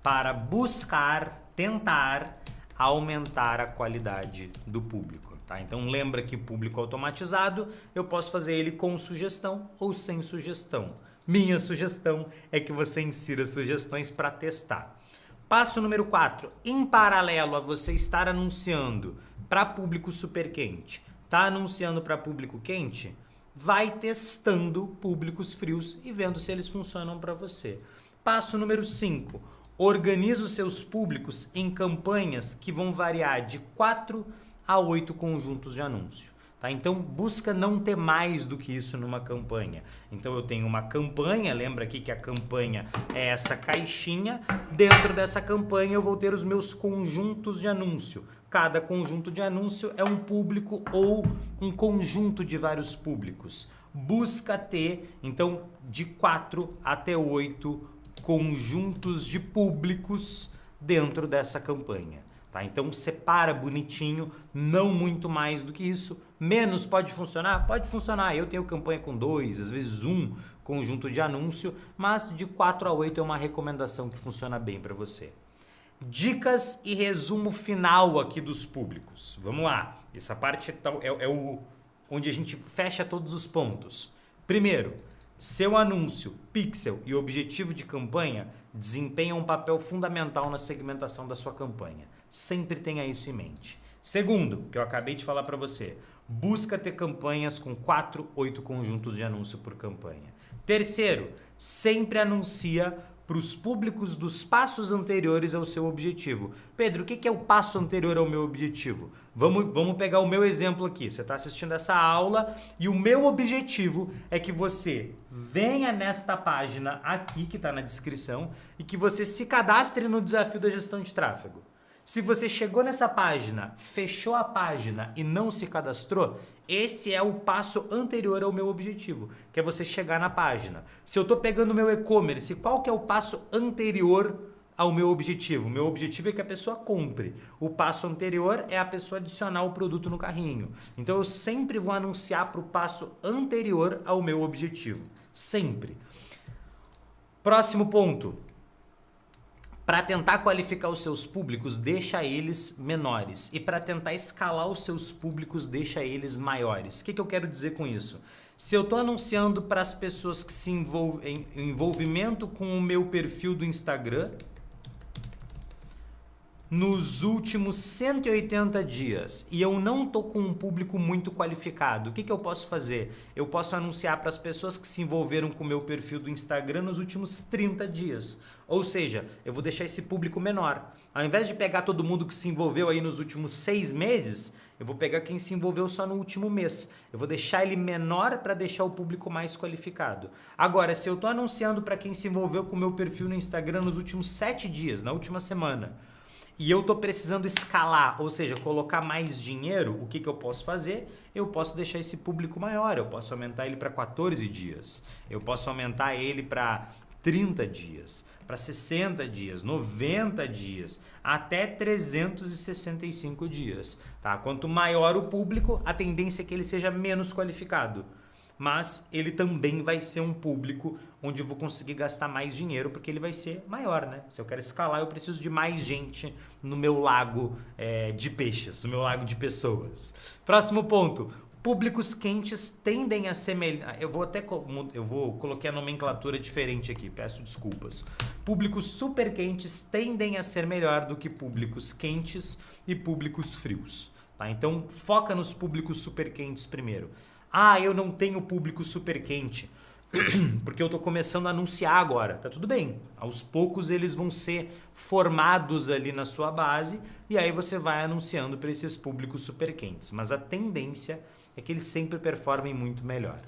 para buscar, tentar aumentar a qualidade do público. Tá? Então lembra que público automatizado, eu posso fazer ele com sugestão ou sem sugestão. Minha sugestão é que você insira sugestões para testar. Passo número 4. Em paralelo a você estar anunciando para público super quente, tá anunciando para público quente, vai testando públicos frios e vendo se eles funcionam para você. Passo número 5. Organiza os seus públicos em campanhas que vão variar de 4 a 8 conjuntos de anúncio. Tá? Então, busca não ter mais do que isso numa campanha. Então, eu tenho uma campanha, lembra aqui que a campanha é essa caixinha. Dentro dessa campanha, eu vou ter os meus conjuntos de anúncio. Cada conjunto de anúncio é um público ou um conjunto de vários públicos. Busca ter, então, de 4 até 8 conjuntos de públicos dentro dessa campanha. Tá? Então separa bonitinho, não muito mais do que isso. Menos pode funcionar? Pode funcionar. Eu tenho campanha com 2, às vezes 1 conjunto de anúncio, mas de 4 a 8 é uma recomendação que funciona bem para você. Dicas e resumo final aqui dos públicos. Vamos lá. Essa parte é onde a gente fecha todos os pontos. Primeiro, seu anúncio, pixel e objetivo de campanha desempenham um papel fundamental na segmentação da sua campanha. Sempre tenha isso em mente. Segundo, que eu acabei de falar para você, busca ter campanhas com 4, 8 conjuntos de anúncio por campanha. Terceiro, sempre anuncia para os públicos dos passos anteriores ao seu objetivo. Pedro, o que é o passo anterior ao meu objetivo? Vamos pegar o meu exemplo aqui. Você está assistindo essa aula e o meu objetivo é que você venha nesta página aqui, que está na descrição, e que você se cadastre no desafio da gestão de tráfego. Se você chegou nessa página, fechou a página e não se cadastrou, esse é o passo anterior ao meu objetivo, que é você chegar na página. Se eu estou pegando o meu e-commerce, qual que é o passo anterior ao meu objetivo? O meu objetivo é que a pessoa compre. O passo anterior é a pessoa adicionar o produto no carrinho. Então eu sempre vou anunciar para o passo anterior ao meu objetivo. Sempre. Próximo ponto. Para tentar qualificar os seus públicos, deixa eles menores. E para tentar escalar os seus públicos, deixa eles maiores. O que eu quero dizer com isso? Se eu estou anunciando para as pessoas que se envolvem em envolvimento com o meu perfil do Instagram, nos últimos 180 dias e eu não estou com um público muito qualificado, o que eu posso fazer? Eu posso anunciar para as pessoas que se envolveram com o meu perfil do Instagram nos últimos 30 dias. Ou seja, eu vou deixar esse público menor. Ao invés de pegar todo mundo que se envolveu aí nos últimos 6 meses, eu vou pegar quem se envolveu só no último mês. Eu vou deixar ele menor para deixar o público mais qualificado. Agora, se eu estou anunciando para quem se envolveu com o meu perfil no Instagram nos últimos 7 dias, na última semana, e eu estou precisando escalar, ou seja, colocar mais dinheiro, o que eu posso fazer? Eu posso deixar esse público maior, eu posso aumentar ele para 14 dias, eu posso aumentar ele para 30 dias, para 60 dias, 90 dias, até 365 dias. Tá? Quanto maior o público, a tendência é que ele seja menos qualificado. Mas ele também vai ser um público onde eu vou conseguir gastar mais dinheiro, porque ele vai ser maior, né? Se eu quero escalar, eu preciso de mais gente no meu lago de peixes, no meu lago de pessoas. Próximo ponto. Públicos quentes tendem a ser melhor. Eu vou colocar a nomenclatura diferente aqui, peço desculpas. Públicos super quentes tendem a ser melhor do que públicos quentes e públicos frios. Tá? Então, foca nos públicos super quentes primeiro. Ah, eu não tenho público super quente. porque eu estou começando a anunciar agora. Tá tudo bem. Aos poucos eles vão ser formados ali na sua base e aí você vai anunciando para esses públicos super quentes. Mas a tendência é que eles sempre performem muito melhor.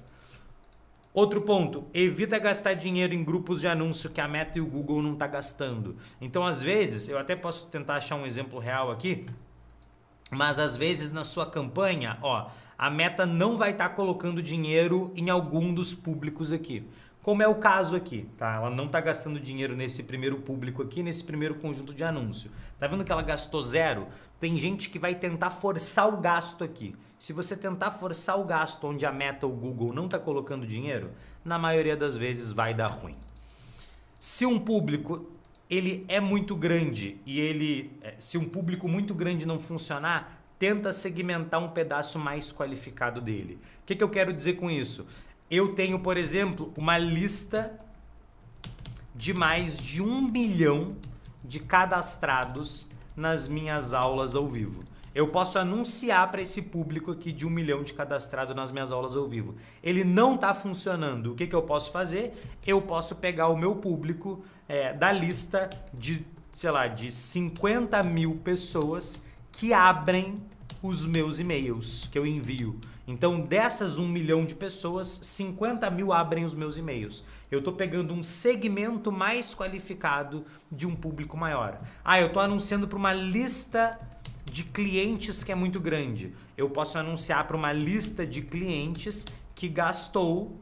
Outro ponto, evita gastar dinheiro em grupos de anúncio que a Meta e o Google não tá gastando. Então, às vezes, eu até posso tentar achar um exemplo real aqui, mas às vezes na sua campanha, ó, a Meta não vai estar colocando dinheiro em algum dos públicos aqui. Como é o caso aqui, tá? Ela não está gastando dinheiro nesse primeiro público aqui, nesse primeiro conjunto de anúncio. Tá vendo que ela gastou 0? Tem gente que vai tentar forçar o gasto aqui. Se você tentar forçar o gasto onde a Meta ou o Google não está colocando dinheiro, na maioria das vezes vai dar ruim. Se um público ele é muito grande e se um público muito grande não funcionar, tenta segmentar um pedaço mais qualificado dele. O que eu quero dizer com isso? Eu tenho, por exemplo, uma lista de mais de 1 milhão de cadastrados nas minhas aulas ao vivo. Eu posso anunciar para esse público aqui de 1 milhão de cadastrados nas minhas aulas ao vivo. Ele não está funcionando. O que eu posso fazer? Eu posso pegar o meu público da lista de, sei lá, de 50 mil pessoas que abrem os meus e-mails que eu envio. Então, dessas 1 milhão de pessoas, 50 mil abrem os meus e-mails. Eu estou pegando um segmento mais qualificado de um público maior. Eu estou anunciando para uma lista de clientes que é muito grande. Eu posso anunciar para uma lista de clientes que gastou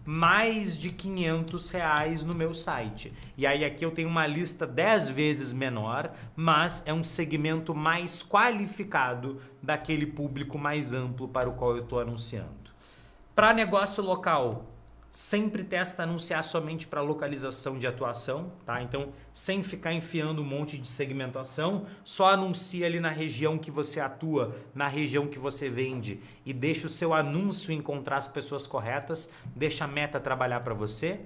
mais de R$500 no meu site. E aí aqui eu tenho uma lista 10 vezes menor, mas é um segmento mais qualificado daquele público mais amplo para o qual eu estou anunciando. Para negócio local, sempre testa anunciar somente para localização de atuação, tá? Então, sem ficar enfiando um monte de segmentação, só anuncia ali na região que você atua, na região que você vende e deixa o seu anúncio encontrar as pessoas corretas, deixa a Meta trabalhar para você.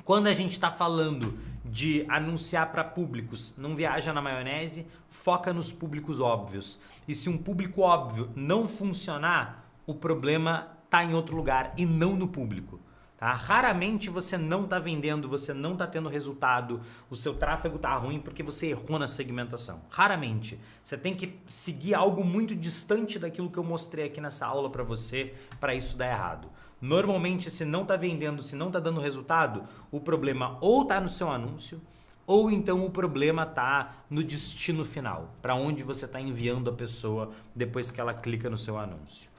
Quando a gente está falando de anunciar para públicos, não viaja na maionese, foca nos públicos óbvios. E se um público óbvio não funcionar, o problema está em outro lugar e não no público. Tá? Raramente você não está vendendo, você não está tendo resultado, o seu tráfego está ruim porque você errou na segmentação. Raramente. Você tem que seguir algo muito distante daquilo que eu mostrei aqui nessa aula para você, para isso dar errado. Normalmente, se não está vendendo, se não está dando resultado, o problema ou está no seu anúncio, ou então o problema está no destino final, para onde você está enviando a pessoa depois que ela clica no seu anúncio.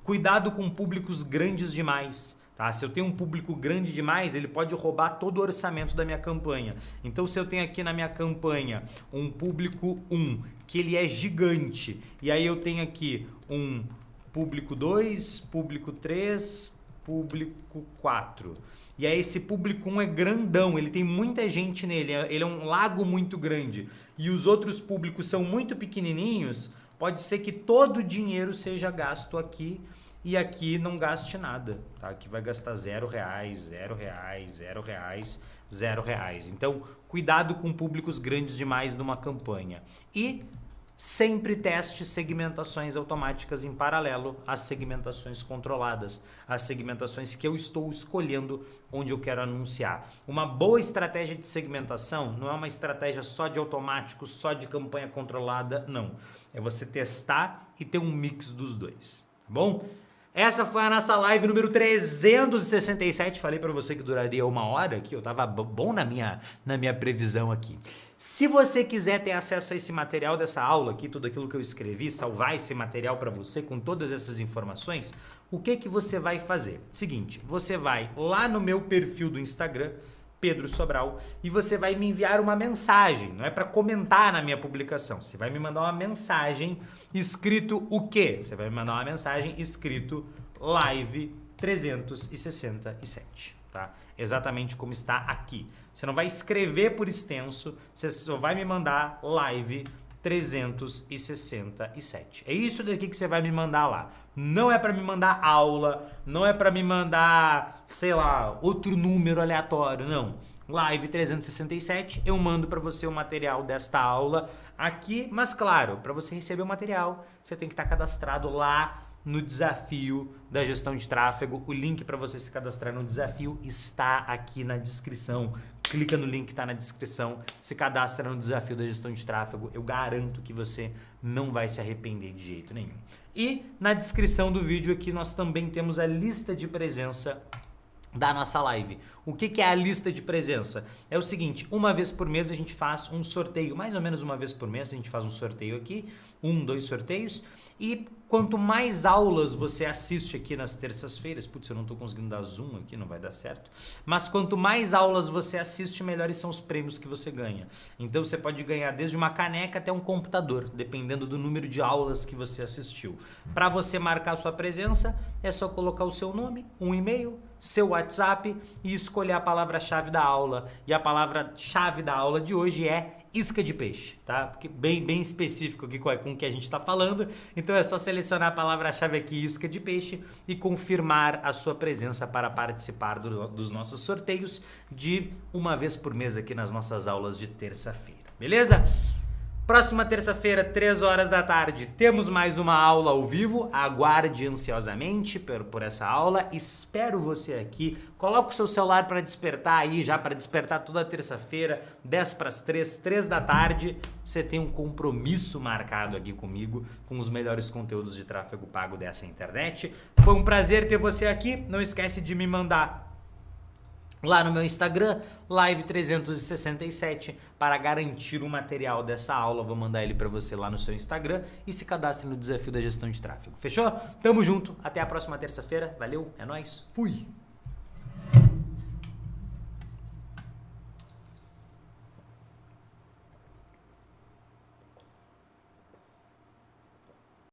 Cuidado com públicos grandes demais, tá? Se eu tenho um público grande demais, ele pode roubar todo o orçamento da minha campanha. Então, se eu tenho aqui na minha campanha um público 1, que ele é gigante, e aí eu tenho aqui um público 2, público 3, público 4. E aí esse público 1 é grandão, ele tem muita gente nele, ele é um lago muito grande. E os outros públicos são muito pequenininhos, pode ser que todo o dinheiro seja gasto aqui e aqui não gaste nada, tá? Aqui vai gastar R$0, R$0, R$0, R$0. Então, cuidado com públicos grandes demais numa campanha. E sempre teste segmentações automáticas em paralelo às segmentações controladas, às segmentações que eu estou escolhendo onde eu quero anunciar. Uma boa estratégia de segmentação não é uma estratégia só de automático, só de campanha controlada, não. É você testar e ter um mix dos dois, tá bom? Essa foi a nossa live número 367. Falei para você que duraria 1 hora aqui, eu tava bom na minha previsão aqui. Se você quiser ter acesso a esse material dessa aula aqui, tudo aquilo que eu escrevi, salvar esse material para você com todas essas informações, o que você vai fazer? Seguinte, você vai lá no meu perfil do Instagram, Pedro Sobral, e você vai me enviar uma mensagem, não é para comentar na minha publicação, você vai me mandar uma mensagem escrito o quê? Você vai me mandar uma mensagem escrito Live 367, tá? Exatamente como está aqui. Você não vai escrever por extenso, você só vai me mandar Live 367. É isso daqui que você vai me mandar lá. Não é para me mandar aula, não é para me mandar, sei lá, outro número aleatório, não. Live 367, eu mando para você o material desta aula aqui, mas claro, para você receber o material, você tem que estar cadastrado lá no desafio da gestão de tráfego. O link para você se cadastrar no desafio está aqui na descrição. Clica no link que está na descrição, se cadastra no desafio da gestão de tráfego. Eu garanto que você não vai se arrepender de jeito nenhum. E na descrição do vídeo aqui nós também temos a lista de presença da nossa live. O que é a lista de presença? É o seguinte, uma vez por mês a gente faz um sorteio, mais ou menos uma vez por mês a gente faz um sorteio aqui, 2 sorteios, e quanto mais aulas você assiste aqui nas terças-feiras, putz, eu não tô conseguindo dar zoom aqui, não vai dar certo, mas quanto mais aulas você assiste, melhores são os prêmios que você ganha. Então você pode ganhar desde uma caneca até um computador, dependendo do número de aulas que você assistiu. Para você marcar sua presença, é só colocar o seu nome, um e-mail, seu WhatsApp e escolher a palavra-chave da aula. E a palavra-chave da aula de hoje é isca de peixe, tá? Porque bem específico aqui com o que a gente está falando. Então é só selecionar a palavra-chave aqui, isca de peixe, e confirmar a sua presença para participar dos nossos sorteios de uma vez por mês aqui nas nossas aulas de terça-feira, beleza? Próxima terça-feira, 3 horas da tarde, temos mais uma aula ao vivo. Aguarde ansiosamente por essa aula. Espero você aqui. Coloca o seu celular para despertar aí, já para despertar toda terça-feira, 10 para as 3 da tarde. Você tem um compromisso marcado aqui comigo, com os melhores conteúdos de tráfego pago dessa internet. Foi um prazer ter você aqui. Não esquece de me mandar lá no meu Instagram, live367, para garantir o material dessa aula. Vou mandar ele para você lá no seu Instagram e se cadastre no desafio da gestão de tráfego. Fechou? Tamo junto, até a próxima terça-feira. Valeu, é nóis, fui!